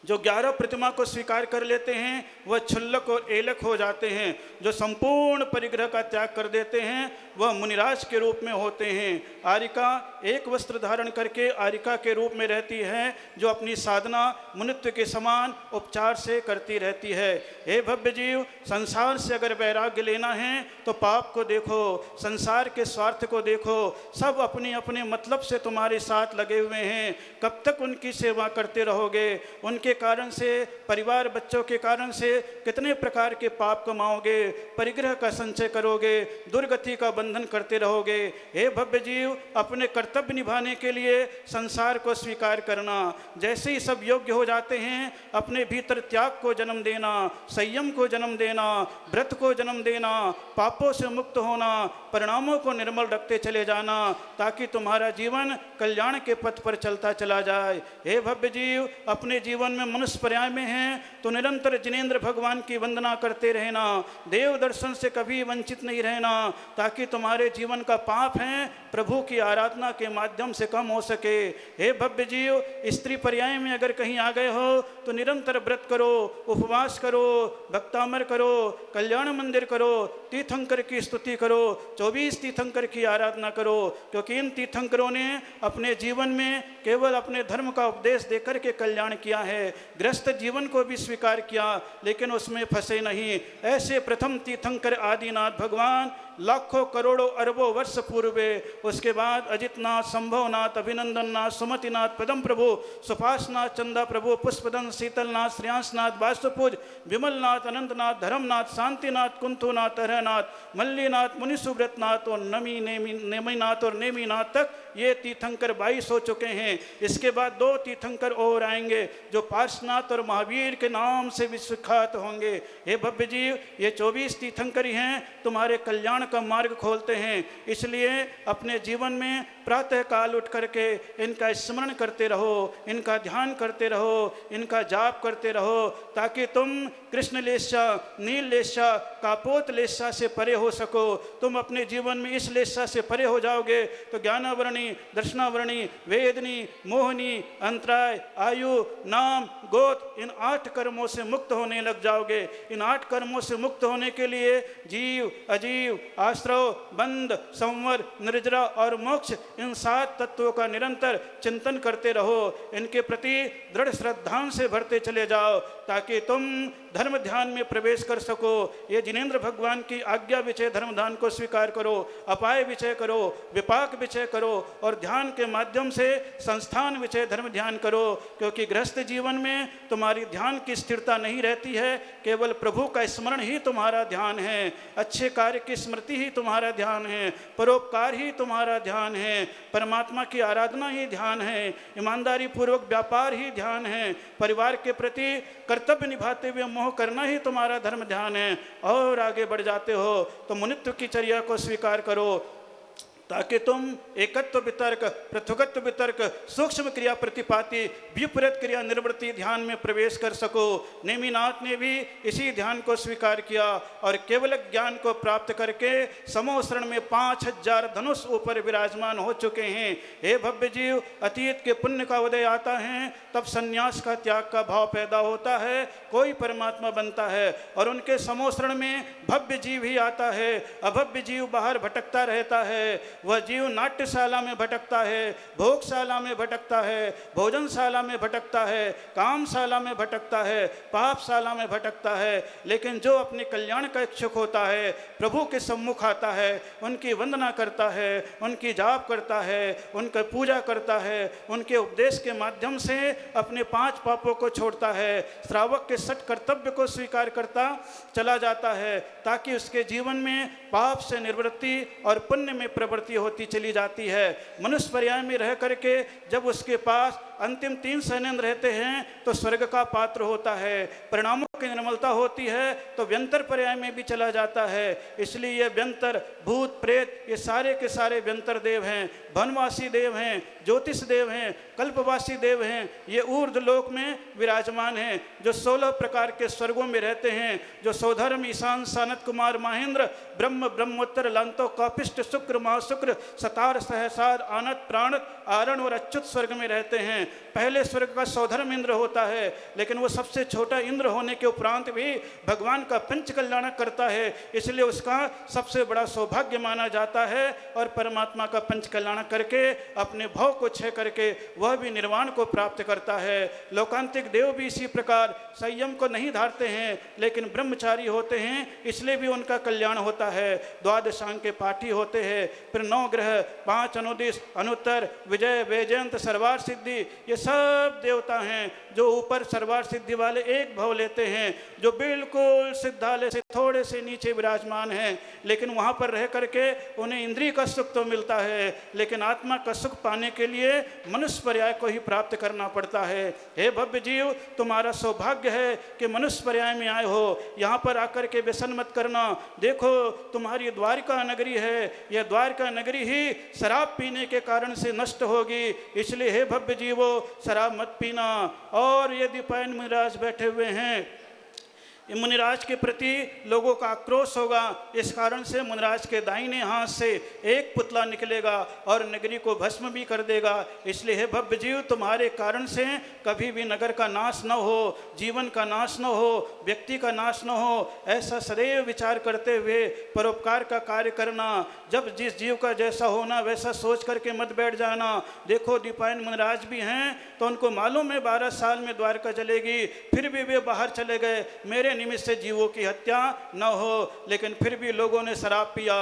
जो 11 प्रतिमा को स्वीकार कर लेते हैं वह क्षुल्लक और एलक हो जाते हैं। जो संपूर्ण परिग्रह का त्याग कर देते हैं वह मुनिराज के रूप में होते हैं। आरिका एक वस्त्र धारण करके आरिका के रूप में रहती है, जो अपनी साधना मुनित्व के समान उपचार से करती रहती है। हे भव्य जीव, संसार से अगर वैराग्य लेना है तो पाप को देखो, संसार के स्वार्थ को देखो। सब अपने अपने मतलब से तुम्हारे साथ लगे हुए हैं। कब तक उनकी सेवा करते रहोगे? उनके कारण से, परिवार बच्चों के कारण से कितने प्रकार के पाप कमाओगे, परिग्रह का संचय करोगे, दुर्गति का बंधन करते रहोगे। हे भव्य जीव, अपने कर्तव्य निभाने के लिए संसार को स्वीकार करना। जैसे ही सब योग्य हो जाते हैं, अपने भीतर त्याग को जन्म देना, संयम को जन्म देना, व्रत को जन्म देना, पापों से मुक्त होना, परिणामों को निर्मल रखते चले जाना, ताकि तुम्हारा जीवन कल्याण के पथ पर चलता चला जाए। हे भव्य जीव, अपने जीवन में मनुष्य पर्याय में हैं तो निरंतर जिनेंद्र भगवान की वंदना करते रहना, देव दर्शन से कभी वंचित नहीं रहना, ताकि तुम्हारे जीवन का पाप है प्रभु की आराधना के माध्यम से कम हो सके। हे भव्य जीव, स्त्री पर्याय में अगर कहीं आ गए हो तो निरंतर व्रत करो, उपवास करो, भक्तामर करो, कल्याण मंदिर करो, तीर्थंकर की स्तुति करो, 24 तीर्थंकर की आराधना करो, क्योंकि इन तीर्थंकरों ने अपने जीवन में केवल अपने धर्म का उपदेश देकर के कल्याण किया है। गृहस्थ जीवन को भी स्वीकार किया, लेकिन उसमें फंसे नहीं। ऐसे प्रथम तीर्थंकर आदिनाथ भगवान लाखों करोड़ों अरबों वर्ष पूर्वे, उसके बाद अजितनाथ, संभवनाथ, अभिनंदननाथ, सुमतिनाथ, पदम प्रभु, सुपासनाथ, चंदा प्रभु, पुष्पदन, शीतलनाथ, श्रेयांसनाथ, वास्तुपूज, विमलनाथ, अनंतनाथ, धर्मनाथ, शांतिनाथ, कुंथुनाथ, हरनाथ, मल्लीनाथ, मुनिसुव्रतनाथ और नेमीनाथ और नेमीनाथ तक ये तीर्थंकर 22 हो चुके हैं। इसके बाद 2 तीर्थंकर और आएंगे जो पार्श्वनाथ और महावीर के नाम से विख्यात होंगे। हे भव्य जीव, ये 24 तीर्थंकर ही हैं, तुम्हारे कल्याण का मार्ग खोलते हैं। इसलिए अपने जीवन में प्रातः काल उठ करके इनका स्मरण करते रहो, इनका ध्यान करते रहो, इनका जाप करते रहो, ताकि तुम कृष्ण लेशा, नील लेशा, कापोत लेशा से परे हो सको। तुम अपने जीवन में इस लेशा से परे हो जाओगे तो ज्ञानावरणी, दर्शनावरणी, वेदनी, मोहनी, अंतराय, आयु, नाम, गोत, इन 8 कर्मों से मुक्त होने लग जाओगे। इन 8 कर्मों से मुक्त होने के लिए जीव, अजीव, आश्रव, बंध, संवर, निर्जरा और मोक्ष, इन 7 तत्वों का निरंतर चिंतन करते रहो। इनके प्रति दृढ़ श्रद्धा से भरते चले जाओ, ताकि तुम धर्म ध्यान में प्रवेश कर सको। ये जिनेंद्र भगवान की आज्ञा विषय धर्म ध्यान को स्वीकार करो, अपाय विषय करो, विपाक विषय करो और ध्यान के माध्यम से संस्थान विषय धर्म ध्यान करो। क्योंकि गृहस्थ जीवन में तुम्हारी ध्यान की स्थिरता नहीं रहती है, केवल प्रभु का स्मरण ही तुम्हारा ध्यान है, अच्छे कार्य की स्मृति ही तुम्हारा ध्यान है, परोपकार ही तुम्हारा ध्यान है, परमात्मा की आराधना ही ध्यान है, ईमानदारी पूर्वक व्यापार ही ध्यान है, परिवार के प्रति कर्तव्य निभाते हुए मोह करना ही तुम्हारा धर्म ध्यान है। और आगे बढ़ जाते हो तो मुनित्व की चर्या को स्वीकार करो, ताकि तुम एकत्व वितर्क, पृथुकत्व वितर्क, सूक्ष्म क्रिया प्रतिपाति, विपरीत क्रिया निवृत्ति ध्यान में प्रवेश कर सको। नेमिनाथ ने भी इसी ध्यान को स्वीकार किया और केवल ज्ञान को प्राप्त करके समोसरण में 5000 धनुष ऊपर विराजमान हो चुके हैं। हे भव्य जीव, अतीत के पुण्य का उदय आता है तब संन्यास का, त्याग का भाव पैदा होता है, कोई परमात्मा बनता है और उनके समोसरण में भव्य जीव ही आता है। अभव्य जीव बाहर भटकता रहता है। वह जीव नाट्यशाला में भटकता है, भोगशाला में भटकता है, भोजनशाला में भटकता है, कामशाला में भटकता है, पापशाला में भटकता है। लेकिन जो अपने कल्याण का इच्छुक होता है, प्रभु के सम्मुख आता है, उनकी वंदना करता है, उनकी जाप करता है, उनकी पूजा करता है, उनके उपदेश के माध्यम से अपने 5 पापों को छोड़ता है, श्रावक के 6 कर्तव्य को स्वीकार करता चला जाता है, ताकि उसके जीवन में पाप से निवृत्ति और पुण्य में प्रवृत्ति होती चली जाती है। मनुष्य पर्याय में रह करके जब उसके पास अंतिम 3 सैनेन्द्र रहते हैं तो स्वर्ग का पात्र होता है, परिणामों की निर्मलता होती है तो व्यंतर पर्याय में भी चला जाता है। इसलिए ये व्यंतर, भूत, प्रेत, ये सारे के सारे व्यंतर देव हैं, वनवासी देव हैं, ज्योतिष देव हैं, कल्पवासी देव हैं। ये ऊर्ध्व लोक में विराजमान हैं, जो 16 प्रकार के स्वर्गों में रहते हैं, जो सौधर्म, ईशान, सानत कुमार, महेंद्र, ब्रह्म, ब्रह्मोत्तर, लांतो, कापिष्ट, शुक्र, महाशुक्र, सतार, सहसार, आनत, प्राणत, आरण और अच्युत स्वर्ग में रहते हैं। पहले स्वर्ग का सौधर्म इंद्र होता है, लेकिन वो सबसे छोटा इंद्र होने के उपरांत भी भगवान का पंच कल्याण करता है, इसलिए उसका सबसे बड़ा सौभाग्य माना जाता है। और परमात्मा का पंच कल्याण करके अपने भाव को क्षय करके वह भी निर्वाण को प्राप्त करता है। लोकांतिक देव भी इसी प्रकार संयम को नहीं धारते हैं, लेकिन ब्रह्मचारी होते हैं, इसलिए भी उनका कल्याण होता है। द्वादशांग के पाठी होते हैं, फिर 9 ग्रह, 5 अनुदिश, अनुत्तर, विजय, वैजयंत, सर्वार सिद्धि, ये सब देवता हैं जो ऊपर सर्वार सिद्धि वाले एक भाव लेते हैं, जो बिल्कुल सिद्धालय से थोड़े से नीचे विराजमान हैं, लेकिन वहाँ पर रह करके उन्हें इंद्रिय का सुख तो मिलता है, लेकिन आत्मा का सुख पाने के लिए मनुष्य पर्याय को ही प्राप्त करना पड़ता है। हे भव्य जीव, तुम्हारा सौभाग्य है कि मनुष्य पर्याय में आए हो। यहाँ पर आकर के व्यसन मत करना। देखो, तुम्हारी द्वारिका नगरी है, यह द्वारिका नगरी ही शराब पीने के कारण से नष्ट होगी, इसलिए हे भव्य जीवो, शराब मत पीना। और यदि पैन मुनिराज बैठे हुए हैं, मुनिराज के प्रति लोगों का आक्रोश होगा, इस कारण से मुनिराज के दाहिने हाथ से एक पुतला निकलेगा और नगरी को भस्म भी कर देगा। इसलिए हे भव्य जीव, तुम्हारे कारण से कभी भी नगर का नाश न हो, जीवन का नाश न हो, व्यक्ति का नाश न हो, ऐसा सदैव विचार करते हुए परोपकार का कार्य करना। जब जिस जीव का जैसा होना वैसा सोच करके मत बैठ जाना। देखो, दीपायन मुनिराज भी हैं तो उनको मालूम है 12 साल में द्वारका चलेगी, फिर भी वे बाहर चले गए, मेरे निमित्त से जीवों की हत्या न हो, लेकिन फिर भी लोगों ने शराब पिया।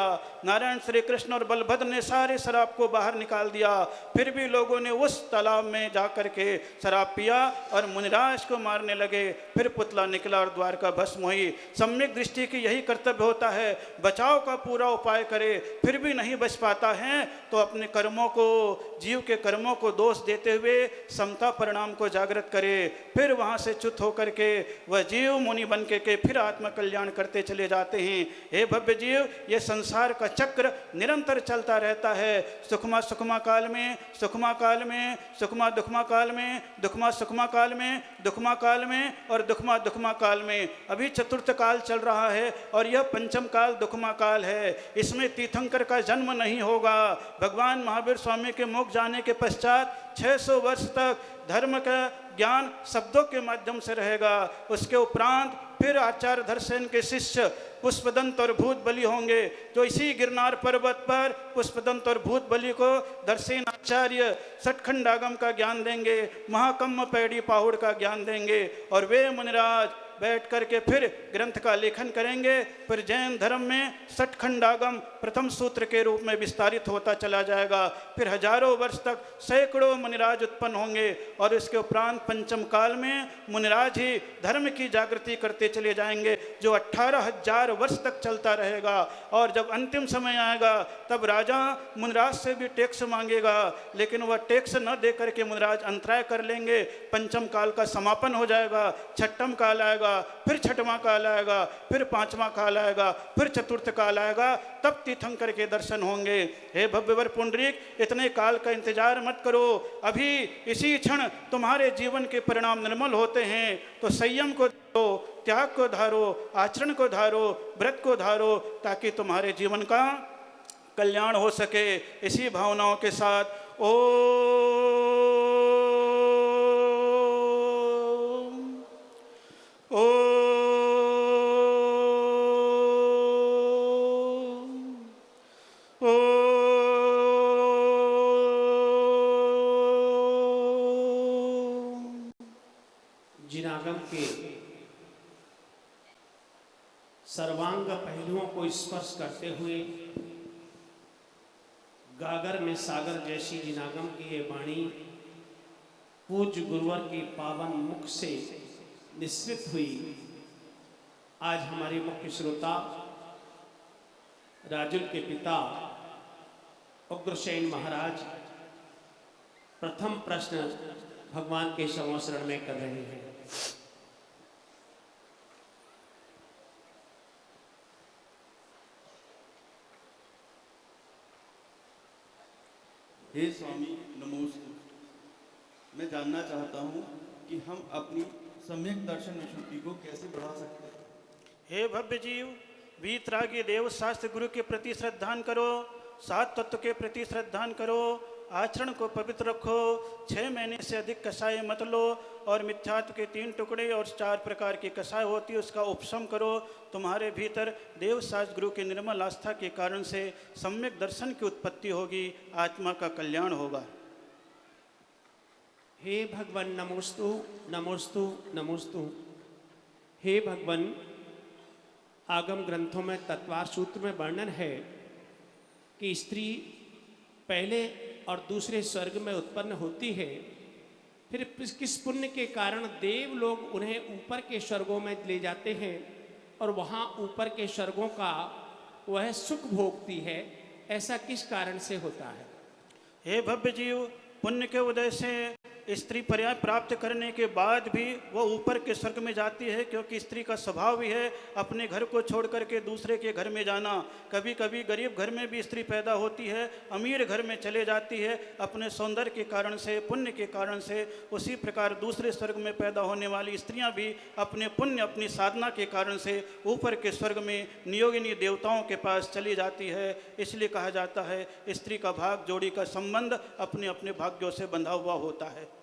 नारायण, श्री कृष्ण और बलभद्र ने सारे शराब को बाहर निकाल दिया, फिर भी लोगों ने उस तालाब में जाकर के शराब पिया और मुनिराज को मारने लगे। फिर पुतला निकला और द्वारका भस्म हुई। सम्यक दृष्टि की यही कर्तव्य होता है, बचाव का पूरा उपाय करे, फिर भी नहीं बच पाता है तो अपने कर्मों को, जीव के कर्मों को दोष देते हुए समता परिणाम को जागृत करे। फिर वहाँ से च्युत होकर के वह जीव मुनि बन के फिर आत्म कल्याण करते चले जाते हैं। हे भव्य जीव, ये संसार का चक्र निरंतर चलता रहता है। सुखमा सुखमा काल में, सुखमा काल में, सुखमा दुखमा काल में, दुखमा सुखमा काल में, दुखमा काल में और दुखमा दुखमा काल में। अभी चतुर्थ काल चल रहा है और यह पंचम काल दुखमा काल है। इसमें तीर्थंकर का जन्म नहीं होगा। भगवान महावीर स्वामी के मुख जाने के पश्चात 600 वर्ष तक धर्म का ज्ञान शब्दों के माध्यम से रहेगा। उसके उपरांत फिर आचार्य धर्मसेन के शिष्य पुष्पदंत और भूत बलि होंगे, जो इसी गिरनार पर्वत पर पुष्पदंत और भूत बलि को धर्मसेन आचार्य सठखंड आगम का ज्ञान देंगे, महाकम्म पैड़ी पाहुड़ का ज्ञान देंगे और वे मुनिराज बैठ करके फिर ग्रंथ का लेखन करेंगे। फिर जैन धर्म में सठखंड आगम प्रथम सूत्र के रूप में विस्तारित होता चला जाएगा। फिर हजारों वर्ष तक सैकड़ों मुनिराज उत्पन्न होंगे और इसके उपरांत पंचम काल में मुनिराज ही धर्म की जागृति करते चले जाएंगे, जो 18,000 वर्ष तक चलता रहेगा। और जब अंतिम समय आएगा तब राजा मुनिराज से भी टैक्स मांगेगा, लेकिन वह टैक्स न दे करके मुनिराज अंतराय कर लेंगे। पंचम काल का समापन हो जाएगा, छठम काल आएगा, फिर छठवां काल आएगा, फिर पांचवां काल आएगा, फिर चतुर्थ काल आएगा, तब तीर्थंकर के दर्शन होंगे। हे भव्यवर पुंडरीक, इतने काल का इंतजार मत करो, अभी इसी क्षण तुम्हारे जीवन के परिणाम निर्मल होते हैं। तो संयम को धारो, त्याग को धारो, आचरण को धारो, व्रत को धारो, ताकि तुम्हारे जीवन का कल्याण हो सके। इसी भावनाओं के साथ जिनागम के सर्वांग पहलुओं को स्पर्श करते हुए गागर में सागर जैसी जिनागम की ये वाणी पूज्य गुरुवर की पावन मुख से निस्सृत हुई। आज हमारे मुख्य श्रोता राजुल के पिता उग्रसेन महाराज प्रथम प्रश्न भगवान के संवत्सरण में कर रहे हैं। हे स्वामी नमोस्तु। मैं जानना चाहता हूँ कि हम अपनी सम्यक दर्शन विशुद्धि को कैसे बढ़ा सकते हैं। हे भव्य जीव, वीतरागी देव शास्त्र गुरु के प्रति श्रद्धान करो, सात तत्व के प्रति श्रद्धान करो, आचरण को पवित्र रखो, 6 महीने से अधिक कषाय मत लो और मिथ्यात्व के 3 टुकड़े और 4 प्रकार की कषाय होती है उसका उपशम करो। तुम्हारे भीतर देव शास्त्र गुरु की निर्मल आस्था के कारण से सम्यक दर्शन की उत्पत्ति होगी, आत्मा का कल्याण होगा। हे भगवान नमोस्तु नमोस्तु नमोस्तु। हे भगवान, आगम ग्रंथों में तत्वार सूत्र में वर्णन है कि स्त्री पहले और दूसरे स्वर्ग में उत्पन्न होती है, फिर किस पुण्य के कारण देव लोग उन्हें ऊपर के स्वर्गों में ले जाते हैं और वहाँ ऊपर के स्वर्गों का वह सुख भोगती है। ऐसा किस कारण से होता है? हे भव्य जीव, पुण्य के उदय से स्त्री पर्याय प्राप्त करने के बाद भी वो ऊपर के स्वर्ग में जाती है, क्योंकि स्त्री का स्वभाव ही है अपने घर को छोड़ करके दूसरे के घर में जाना। कभी कभी गरीब घर में भी स्त्री पैदा होती है, अमीर घर में चले जाती है अपने सौंदर्य के कारण से, पुण्य के कारण से। उसी प्रकार दूसरे स्वर्ग में पैदा होने वाली स्त्रियां भी अपने पुण्य, अपनी साधना के कारण से ऊपर के स्वर्ग में नियोगिनी देवताओं के पास चली जाती है। इसलिए कहा जाता है स्त्री का भाग जोड़ी का संबंध अपने अपने भाग्यों से बंधा हुआ होता है।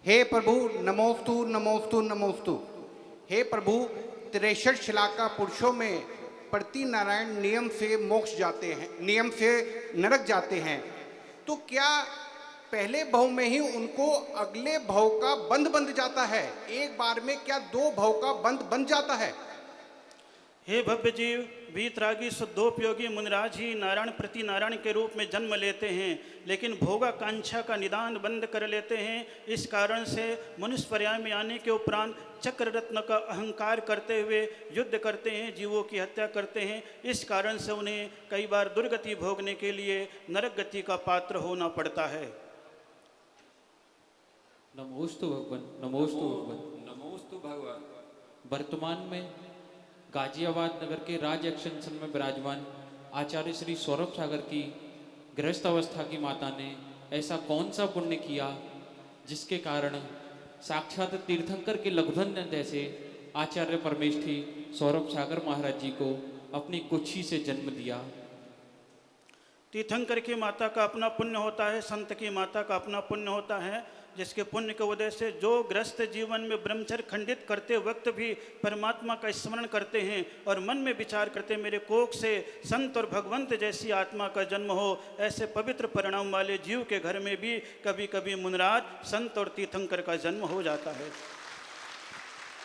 हे प्रभु नमोस्तु नमोस्तु नमोस्तु। हे प्रभु, 63 शिलाका पुरुषों में प्रति नारायण नियम से मोक्ष जाते हैं, नियम से नरक जाते हैं, तो क्या पहले भव में ही उनको अगले भव का बंध बंध जाता है? एक बार में क्या 2 भव का बंध बन जाता है? हे भव्य जीव, वीतरागी शुद्धोपयोगी मुनिराज ही नारायण प्रति नारायण के रूप में जन्म लेते हैं, लेकिन भोगाकांक्षा का निदान बंद कर लेते हैं। इस कारण से मनुष्य पर्याय में आने के उपरांत चक्र रत्न का अहंकार करते हुए युद्ध करते हैं, जीवों की हत्या करते हैं। इस कारण से उन्हें कई बार दुर्गति भोगने के लिए नरक गति का पात्र होना पड़ता है। नमोस्तु भगवान, नमोस्तु भगवान, नमोस्तु भगवान। वर्तमान में गाजियाबाद नगर के राज एक्सटेंशन में विराजमान आचार्य श्री सौरभ सागर की गृहस्थ अवस्था की माता ने ऐसा कौन सा पुण्य किया जिसके कारण साक्षात तीर्थंकर के लघुधन जैसे आचार्य परमेष्ठी सौरभ सागर महाराज जी को अपनी कुक्षी से जन्म दिया। तीर्थंकर की माता का अपना पुण्य होता है, संत की माता का अपना पुण्य होता है, जिसके पुण्य के वजह से जो ग्रस्त जीवन में ब्रह्मचर्य खंडित करते वक्त भी परमात्मा का स्मरण करते हैं और मन में विचार करते मेरे कोख से संत और भगवंत जैसी आत्मा का जन्म हो, ऐसे पवित्र परिणाम वाले जीव के घर में भी कभी कभी मुनिराज, संत और तीर्थंकर का जन्म हो जाता है।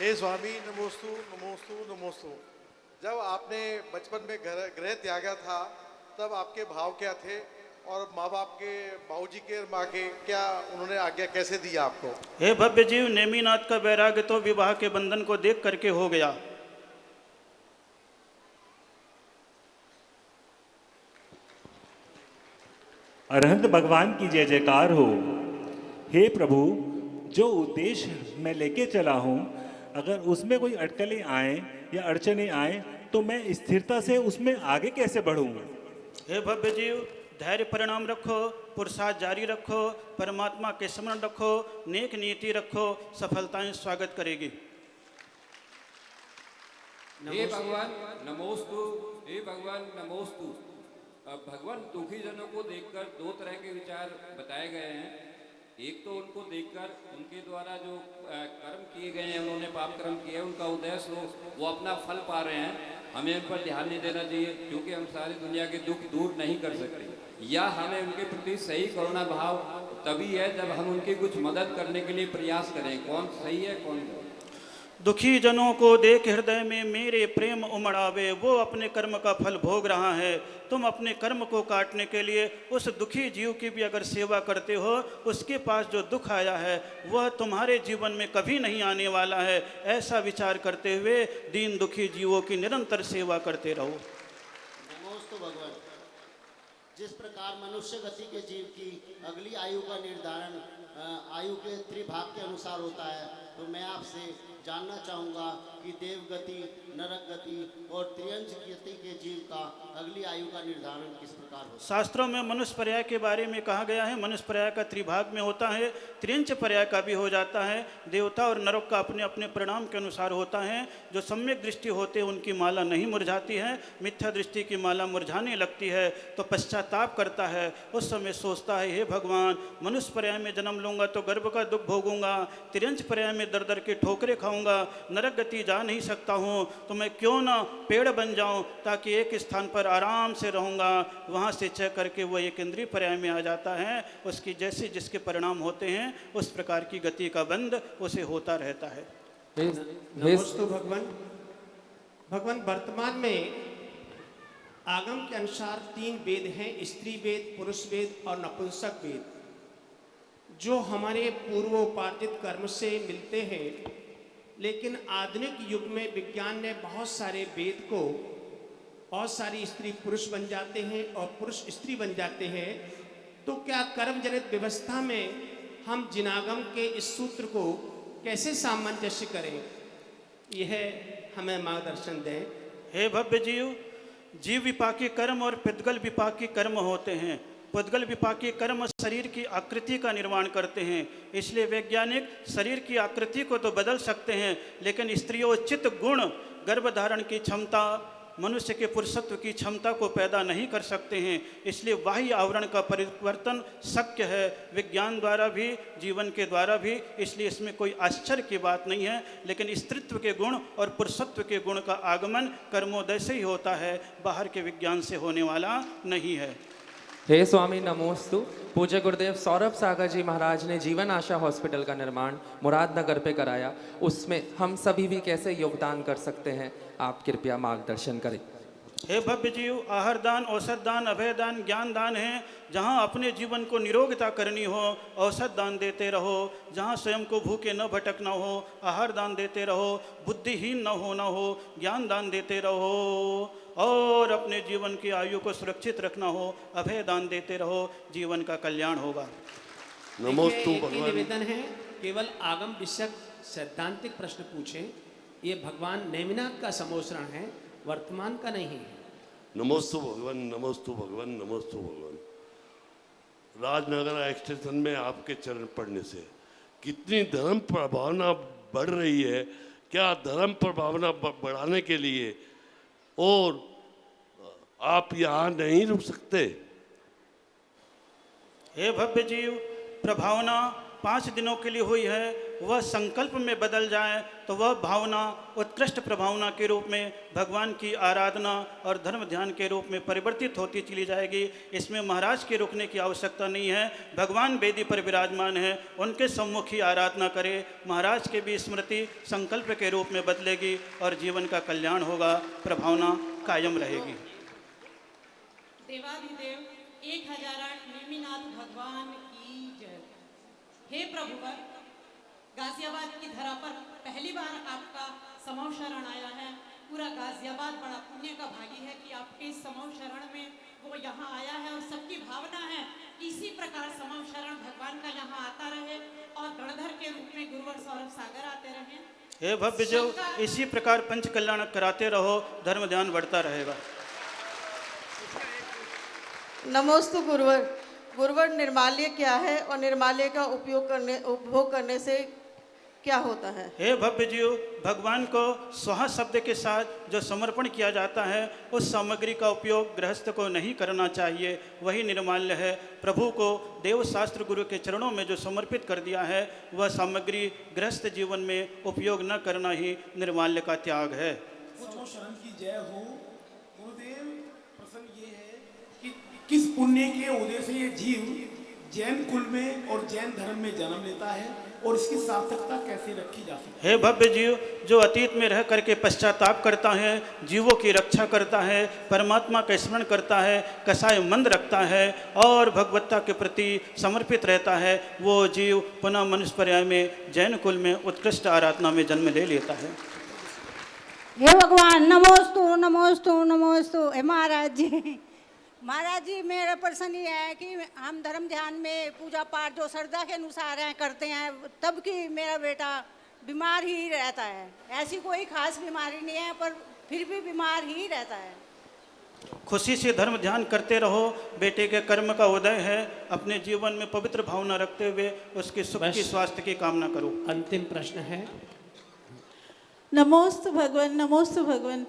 हे स्वामी, नमोस्तु नमोस्तु नमोस्तु। जब आपने बचपन में गृह त्यागा था तब आपके भाव क्या थे, और माँ बाप के, बाबूजी के और माँ के क्या उन्होंने आज्ञा कैसे दी आपको? हे भव्य जीव, नेमिनाथ का वैराग्य तो विवाह के बंधन को देख करके हो गया। अरहंत भगवान की जय जयकार हो। हे प्रभु, जो उद्देश्य मैं लेके चला हूँ, अगर उसमें कोई अटकलें आए या अड़चने आए तो मैं स्थिरता से उसमें आगे कैसे बढ़ूँ? हे भव्य जीव, धैर्य परिणाम रखो, पुरुषार्थ जारी रखो, परमात्मा के स्मरण रखो, नेक नीति रखो, सफलताएं स्वागत करेगी। हे भगवान नमोस्तु, हे भगवान नमोस्तु। अब भगवान दुखी जनों को देखकर दो तरह के विचार बताए गए हैं। एक तो उनको देखकर उनके द्वारा जो कर्म किए गए हैं, उन्होंने पाप कर्म किए हैं, उनका उद्देश्य हो वो अपना फल पा रहे हैं, हमें उन पर ध्यान नहीं देना चाहिए क्योंकि हम सारी दुनिया के दुख दूर नहीं कर सकते। या हमें उनके प्रति सही करुणा भाव तभी है जब हम उनकी कुछ मदद करने के लिए प्रयास करें। कौन सही है कौन गलत। दुखी जनों को देख हृदय में मेरे प्रेम उमड़ावे, वो अपने कर्म का फल भोग रहा है। तुम अपने कर्म को काटने के लिए उस दुखी जीव की भी अगर सेवा करते हो, उसके पास जो दुख आया है वह तुम्हारे जीवन में कभी नहीं आने वाला है। ऐसा विचार करते हुए दीन दुखी जीवों की निरंतर सेवा करते रहो। नमोस्तु भगवान। जिस प्रकार मनुष्य गति के जीव की अगली आयु का निर्धारण आयु के त्रिभाग के अनुसार होता है, तो मैं आपसे जानना चाहूँगा कि देव गति, नरक गति और त्रियंश गति के जीव का अगली आयु का निर्धारण किस प्रकार होता है? शास्त्रों में मनुष्य पर्याय के बारे में कहा गया है। मनुष्य पर्याय का त्रिभाग में होता है, त्रियंश पर्याय का भी हो जाता है। देवता और नरक का अपने अपने परिणाम के अनुसार होता है। जो सम्यक दृष्टि होते हैं उनकी माला नहीं मुरझाती है, मिथ्या दृष्टि की माला मुरझाने लगती है तो पश्चाताप करता है। उस समय सोचता है हे भगवान, मनुष्य पर्याय में जन्म लूंगा तो गर्भ का दुख भोगूंगा, त्रियंश पर्याय में दर दर के ठोकरे खाऊंगा, नरक गति जा नहीं सकता हूँ, तो मैं क्यों ना पेड़ बन जाऊं ताकि एक स्थान पर आराम से रहूंगा। वहाँ से चह करके वो एक इंद्रिय पर्याय में आ जाता है। उसकी जैसे जिसके परिणाम होते हैं उस प्रकार की गति का बंध उसे होता रहता है। नमोस्तु भगवान। भगवान वर्तमान में आगम के अनुसार 3 वेद हैं, स्त्री वेद, पुरुष वेद और नपुंसक वेद, जो हमारे पूर्वोपार्जित कर्म से मिलते हैं। लेकिन आधुनिक युग में विज्ञान ने बहुत सारे वेद को, बहुत सारी स्त्री पुरुष बन जाते हैं और पुरुष स्त्री बन जाते हैं। तो क्या कर्म जनित व्यवस्था में हम जिनागम के इस सूत्र को कैसे सामंजस्य करें, यह हमें मार्गदर्शन दें। हे भव्य जीव, जीव विपाकी कर्म और पिदगल विपाकी कर्म होते हैं। पुद्गल विपाकी कर्म शरीर की आकृति का निर्माण करते हैं, इसलिए वैज्ञानिक शरीर की आकृति को तो बदल सकते हैं, लेकिन स्त्रियोचित गुण, गर्भधारण की क्षमता, मनुष्य के पुरुषत्व की क्षमता को पैदा नहीं कर सकते हैं। इसलिए बाह्य आवरण का परिवर्तन शक्य है, विज्ञान द्वारा भी, जीवन के द्वारा भी। इसलिए इसमें कोई आश्चर्य की बात नहीं है। लेकिन स्त्रीत्व के गुण और पुरुषत्व के गुण का आगमन कर्मोदय से ही होता है, बाहर के विज्ञान से होने वाला नहीं है। हे स्वामी नमोस्तु। पूज्य गुरुदेव सौरभ सागर जी महाराज ने जीवन आशा हॉस्पिटल का निर्माण मुरादनगर पे कराया, उसमें हम सभी भी कैसे योगदान कर सकते हैं, आप कृपया मार्गदर्शन करें। हे भव्य जीव, आहार दान, औषध दान, अभय दान, ज्ञान दान है। जहाँ अपने जीवन को निरोगता करनी हो, औषध दान देते रहो। जहाँ स्वयं को भूखे न भटकना हो, आहार दान देते रहो। बुद्धिहीन न होना हो, ज्ञान दान देते रहो। और अपने जीवन की आयु को सुरक्षित रखना हो, अभय दान देते रहो। जीवन का कल्याण होगा। नमोस्तु भगवान। निवेदन है, केवल आगम विषयक सैद्धांतिक प्रश्न पूछें। ये भगवान नेमिनाथ का समोसरण है, वर्तमान का नहीं है। नमोस्तु भगवान, नमोस्तु भगवान, नमोस्तु भगवान। राजनगर एक्सटेंशन में आपके चरण पड़ने से कितनी धर्म प्रभावना बढ़ रही है। क्या धर्म प्रभावना बढ़ाने के लिए और आप यहाँ नहीं रुक सकते? हे भव्य जीव, प्रभावना 5 दिनों के लिए हुई है, वह संकल्प में बदल जाए तो वह भावना उत्कृष्ट प्रभावना के रूप में भगवान की आराधना और धर्म ध्यान के रूप में परिवर्तित होती चली जाएगी। इसमें महाराज के रुकने की आवश्यकता नहीं है। भगवान वेदी पर विराजमान है, उनके सम्मुख ही आराधना करे। महाराज के भी स्मृति संकल्प के रूप में बदलेगी और जीवन का कल्याण होगा, प्रभावना कायम रहेगी। देवाधिदेव 1008 नेमिनाथ भगवान की जय। हे प्रभुवर, गाजियाबाद की धरा पर पहली बार आपका समूह शरण आया है। पूरा गाजियाबाद बड़ा पुण्य का भागी है कि आपके इस समूह शरण में वो यहाँ आया है और सबकी भावना है इसी प्रकार समूह शरण भगवान का यहाँ आता रहे और गणधर के रूप में गुरुवर सौरभ सागर आते रहे। हे भव्य जो इसी प्रकार पंच कल्याण कराते रहो, धर्म ध्यान बढ़ता रहेगा। नमोस्तु गुरुवर। गुरुवर, निर्माल्य क्या है और निर्माल्य का उपभोग करने से क्या होता है? हे भव्य जीव, भगवान को स्वाहा शब्द के साथ जो समर्पण किया जाता है उस सामग्री का उपयोग गृहस्थ को नहीं करना चाहिए, वही निर्माल्य है। प्रभु को देव शास्त्र गुरु के चरणों में जो समर्पित कर दिया है वह सामग्री गृहस्थ जीवन में उपयोग न करना ही निर्माल्य का त्याग है। शरण की जय हो। गुरुदेव, प्रश्न ये है कि किस पुण्य के उदय से ये जीव जैन कुल में और जैन धर्म में जन्म लेता है और इसकी सार्थकता कैसे रखी जा सकती है? हे भव्य जीव, जो अतीत में रह करके पश्चाताप करता है, जीवों की रक्षा करता है, परमात्मा का स्मरण करता है, कसाय मंद रखता है और भगवत्ता के प्रति समर्पित रहता है, वो जीव पुनः मनुष्य पर्याय में जैन कुल में उत्कृष्ट आराधना में जन्म ले लेता है। हे भगवान, नमोस्तु नमोस्तु नमोस्तु। हे महाराज जी, महाराज जी, मेरा प्रश्न ये है कि हम धर्म ध्यान में पूजा पाठ जो श्रद्धा के अनुसार हैं करते हैं, तब कि मेरा बेटा बीमार ही रहता है। ऐसी कोई खास बीमारी नहीं है पर फिर भी बीमार ही रहता है। खुशी से धर्म ध्यान करते रहो। बेटे के कर्म का उदय है, अपने जीवन में पवित्र भावना रखते हुए उसके सुख की स्वास्थ्य की कामना करो। अंतिम प्रश्न है। नमोस्तु भगवान, नमोस्तु भगवान।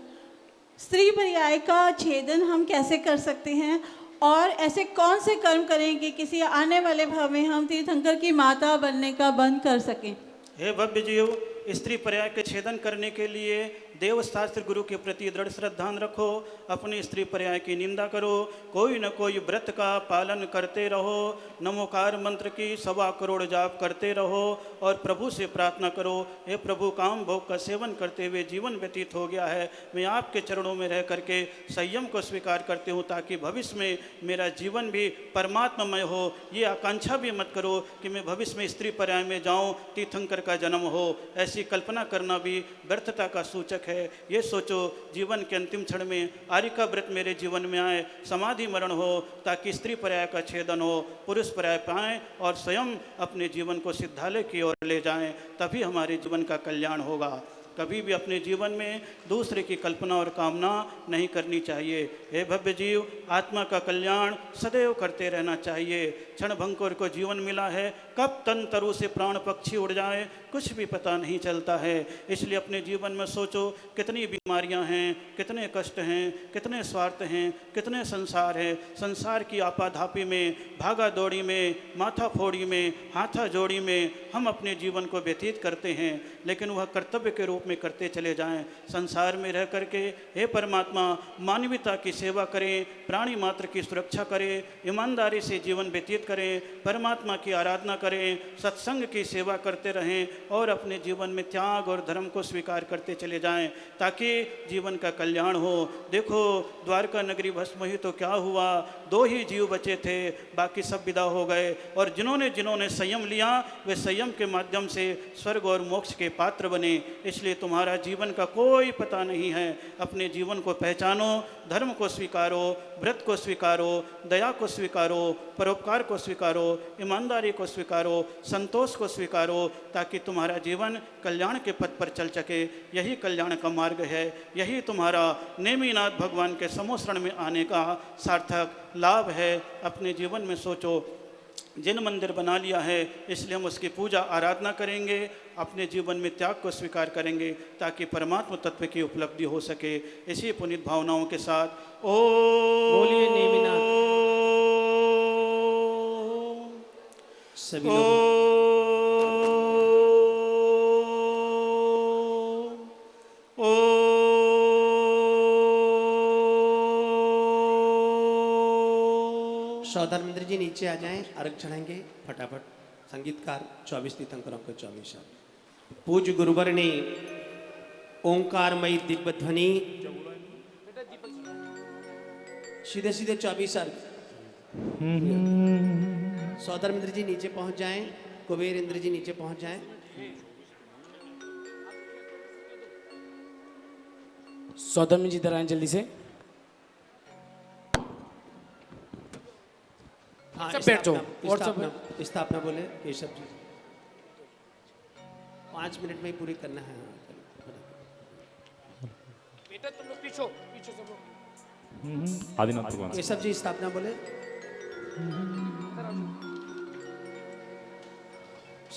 स्त्री पर्याय का छेदन हम कैसे कर सकते हैं और ऐसे कौन से कर्म करें कि किसी आने वाले भाव में हम तीर्थंकर की माता बनने का बंद कर सकें? हे भव्य जीव, स्त्री पर्याय के छेदन करने के लिए देव शास्त्र गुरु के प्रति दृढ़ श्रद्धा रखो। अपनी स्त्री पर्याय की निंदा करो, कोई न कोई व्रत का पालन करते रहो, नमोकार मंत्र की 1.25 करोड़ जाप करते रहो और प्रभु से प्रार्थना करो, हे प्रभु, काम भोग का सेवन करते हुए जीवन व्यतीत हो गया है, मैं आपके चरणों में रह करके संयम को स्वीकार करती हूँ ताकि भविष्य में मेरा जीवन भी परमात्ममय हो। ये आकांक्षा भी मत करो कि मैं भविष्य में स्त्री पर्याय में जाऊँ, तीर्थंकर का जन्म हो। ऐसी कल्पना करना भी व्यर्थता का सूचक है। ये सोचो जीवन के अंतिम क्षण में आर्य का व्रत मेरे जीवन में आए, समाधि मरण हो ताकि स्त्री पर्याय का छेदन हो, पुरुष पर्याय पाएं और स्वयं अपने जीवन को सिद्धालय की ओर ले जाएं, तभी हमारे जीवन का कल्याण होगा। कभी भी अपने जीवन में दूसरे की कल्पना और कामना नहीं करनी चाहिए। हे भव्य जीव, आत्मा का कल्याण सदैव करते रहना चाहिए। क्षण भंकुर को जीवन मिला है, कब तन तरु से प्राण पक्षी उड़ जाए कुछ भी पता नहीं चलता है। इसलिए अपने जीवन में सोचो कितनी बीमारियां हैं, कितने कष्ट हैं, कितने स्वार्थ हैं, कितने संसार है। संसार की आपाधापी में, भागा दौड़ी में, माथा फोड़ी में, हाथा जोड़ी में हम अपने जीवन को व्यतीत करते हैं, लेकिन वह कर्तव्य के रूप रूप में करते चले जाएं। संसार में रह करके हे परमात्मा मानवता की सेवा करें, प्राणी मात्र की सुरक्षा करें, ईमानदारी से जीवन व्यतीत करें, परमात्मा की आराधना करें, सत्संग की सेवा करते रहें और अपने जीवन में त्याग और धर्म को स्वीकार करते चले जाएं ताकि जीवन का कल्याण हो। देखो द्वारका नगरी भस्म हुई तो क्या हुआ, 2 ही जीव बचे थे, बाकी सब विदा हो गए। और जिन्होंने संयम लिया वे संयम के माध्यम से स्वर्ग और मोक्ष के पात्र बने। इसलिए तुम्हारा जीवन का कोई पता नहीं है। अपने जीवन को पहचानो, धर्म को स्वीकारो, व्रत को स्वीकारो, दया को स्वीकारो, परोपकार को स्वीकारो, ईमानदारी को स्वीकारो, संतोष को स्वीकारो ताकि तुम्हारा जीवन कल्याण के पथ पर चल सके। यही कल्याण का मार्ग है, यही तुम्हारा नेमिनाथ भगवान के समूह शरण में आने का सार्थक लाभ है। अपने जीवन में सोचो, जिन मंदिर बना लिया है इसलिए हम उसकी पूजा आराधना करेंगे, अपने जीवन में त्याग को स्वीकार करेंगे ताकि परमात्मा तत्व की उपलब्धि हो सके। इसी पुनीत भावनाओं के साथ बोलिए नेमिनाथ। सभी सौधर्मेंद्र जी नीचे आ जाएं, अर्घ चढ़ाएंगे फटाफट। संगीतकार 24 तीर्थंकरों को 24 पूज्य गुरुवर ने ओंकारमयी दिव्य ध्वनि सीधे सीधे 24 अर्घ। सौधर्मेंद्र जी नीचे पहुंच जाएं, कुबेर इंद्र जी नीचे पहुंच जाएं। सौधर्म जी इधर आए जल्दी से। हाँ, सब बैठ जाओ। और सब स्थापना बोले केशव जी। 5 मिनट में ही पूरी करना है। बेटा तुम लोग पीछे सब लोग। आदिनाथ भगवान केशव जी स्थापना बोले।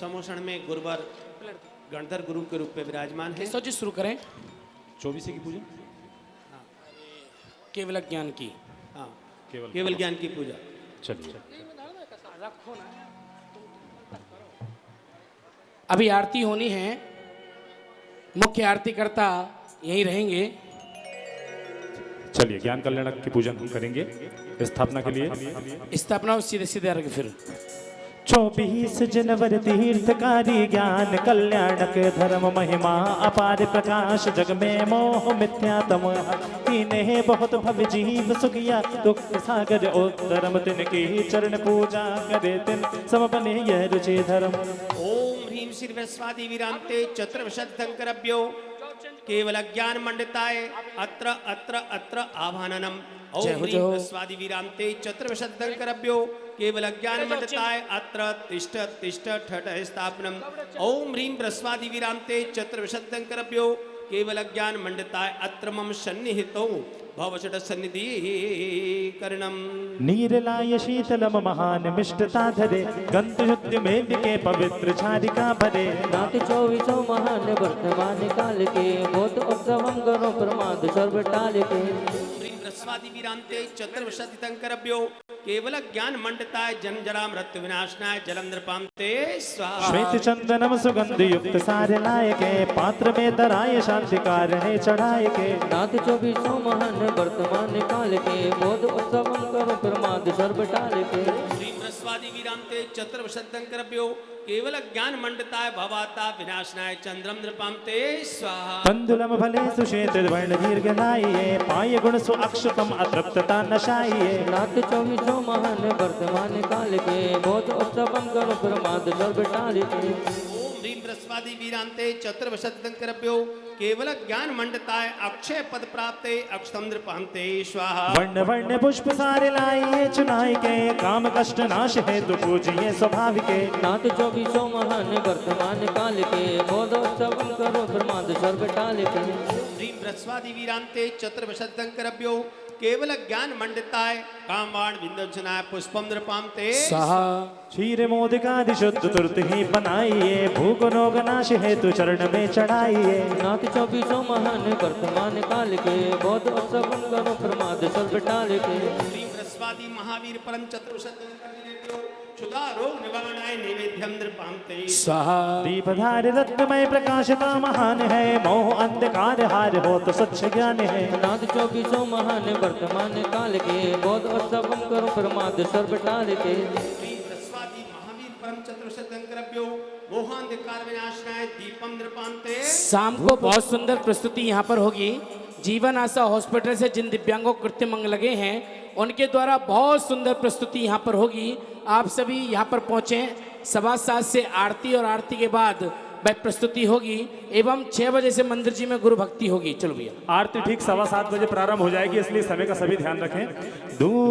समोषण में गुरुवर गणधर गुरु के रूप में विराजमान है। केशव जी शुरू करें। 24 की पूजा केवल ज्ञान की। हाँ, केवल ज्ञान की पूजा। चलिए अभी आरती होनी है, मुख्य आरती करता यहीं रहेंगे। चलिए ज्ञान कल्याण की पूजन हम करेंगे स्थापना के लिए। स्थापना सीधे सीधे अर्घ फिर 24 जनवरी तीर्थकारी ज्ञान कल्याणक धर्म महिमा अपार प्रकाश जग में मोह मिथ्यातम तीने बहुत भव जीव सुखिया दुख सागर धर्म तिनकी चरण पूजा करे तिन सब बने यह रुचि धर्म। ओम ह्रीं श्री वैश्वादि विरांते चतुर्विशदंकरभ्यो केवल ज्ञान मंडिताय अत्र अत्र अत्र आभाननम। ओम ह्रीं वैश्वादि विरांते चतुर्विशदंकरभ्यो केवल ज्ञान मंडिताय अत्र तिष्ठ तिष्ठ ठठ स्थापनम। ओम ह्रीं वैश्वादि विरांते चतुर्विशदंकरभ्यो केवल ज्ञान मंडिताय अत्र मम सन्निहितो भवचट सन्निधि करणम। नीरलाय शीतलम महान मिष्टता धरे गंधयुक्त मेल के पवित्र चारिका भरे। नाथ 24 महान वर्तमान काल के बोध उत्सवम करो प्रमाद सर्व टाल के। स्वादि विरांते चतुर्विशदंकरभ्यो केवल ज्ञान मंडिताय जन्म जरा मृत्यु विनाशनाय जलम नृपांते स्वाहा। श्वेत चंदनम सुगंध युक्त सारे लाए के पात्र में दराए शांति कारणे चढ़ाए के। नाथ 24 महान वर्तमान काल के बोध उत्सवम करो प्रमाद सर्व टाल के। स्वादि विरांते चतुर्विशदंकरभ्यो केवल ज्ञान मंडिताय भवाता विनाशनाय चंद्रम नृपांते स्वाहा। पंदुलम भले सुश्वेत वर्ण दीर्घ लाइए पाए गुण सु अक्षतम अतृप्तता नशाइए। नाथ 24 महान वर्तमान काल के बोध उत्सवम करो प्रमाद सर्व टाल के। ओम ह्रीं वैश्वादि विरांते चतुर्विशदंकरभ्यो केवल ज्ञान मंडिताय अक्षय पद प्राप्ते अक्षतम नृपांते स्वाहा। वर्ण वर्ण पुष्प सारे लाइए चुनाई के काम कष्ट नाश है तो पूजिए स्वाभाविक। नाथ 24 महान वर्तमान काल के बोधोत्सवम करो प्रमाद सर्व टाल के। ह्रीं वैश्वादि विरांते चतुर्विशदंकरभ्यो केवल ज्ञान मंडिताय कामवाण विंदनाय पुष्पम नृपांते स्वाहा। क्षीर मोदिकादि शुद्ध तुरत ही बनाइए भूख रोग नाश हेतु चरण में चढ़ाइए। नाथ 24 महान वर्तमान काल के बोध उत्सवम करो प्रमाद सर्व टाल के। त्रस्वादी महावीर परम चतुर्शत क्षुधा रोग निवारणाय नैवेद्यम नृपांते स्वाहा। दीपधारी रत्नमय प्रकाशता महान है, मोह अंधकार हार हो तो सच्च ज्ञान है। अनाद 24 महान वर्तमान काल के, बोध और सबम करो प्रमाद सर्व टाल के। त्रस्वादी महावीर परम चतुर्शत मोहांधकार विनाशनाय दीपम नृपांते। शाम को बहुत सुंदर प्रस्तुति यहाँ पर होगी। जीवन आशा हॉस्पिटल से जिन दिव्यांगों को कृत्रिम अंग लगे हैं उनके द्वारा बहुत सुंदर प्रस्तुति यहाँ पर होगी। आप सभी यहाँ पर पहुँचे। 7:15 से आरती और आरती के बाद वह प्रस्तुति होगी एवं 6 बजे से मंदिर जी में गुरु भक्ति होगी। चलो भैया। आरती ठीक 7:15 बजे प्रारंभ हो जाएगी, इसलिए समय का सभी ध्यान रखें।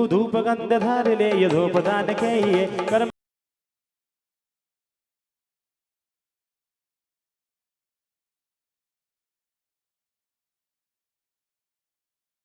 धूप गंध धार ले ये धूप दान के ये कर्म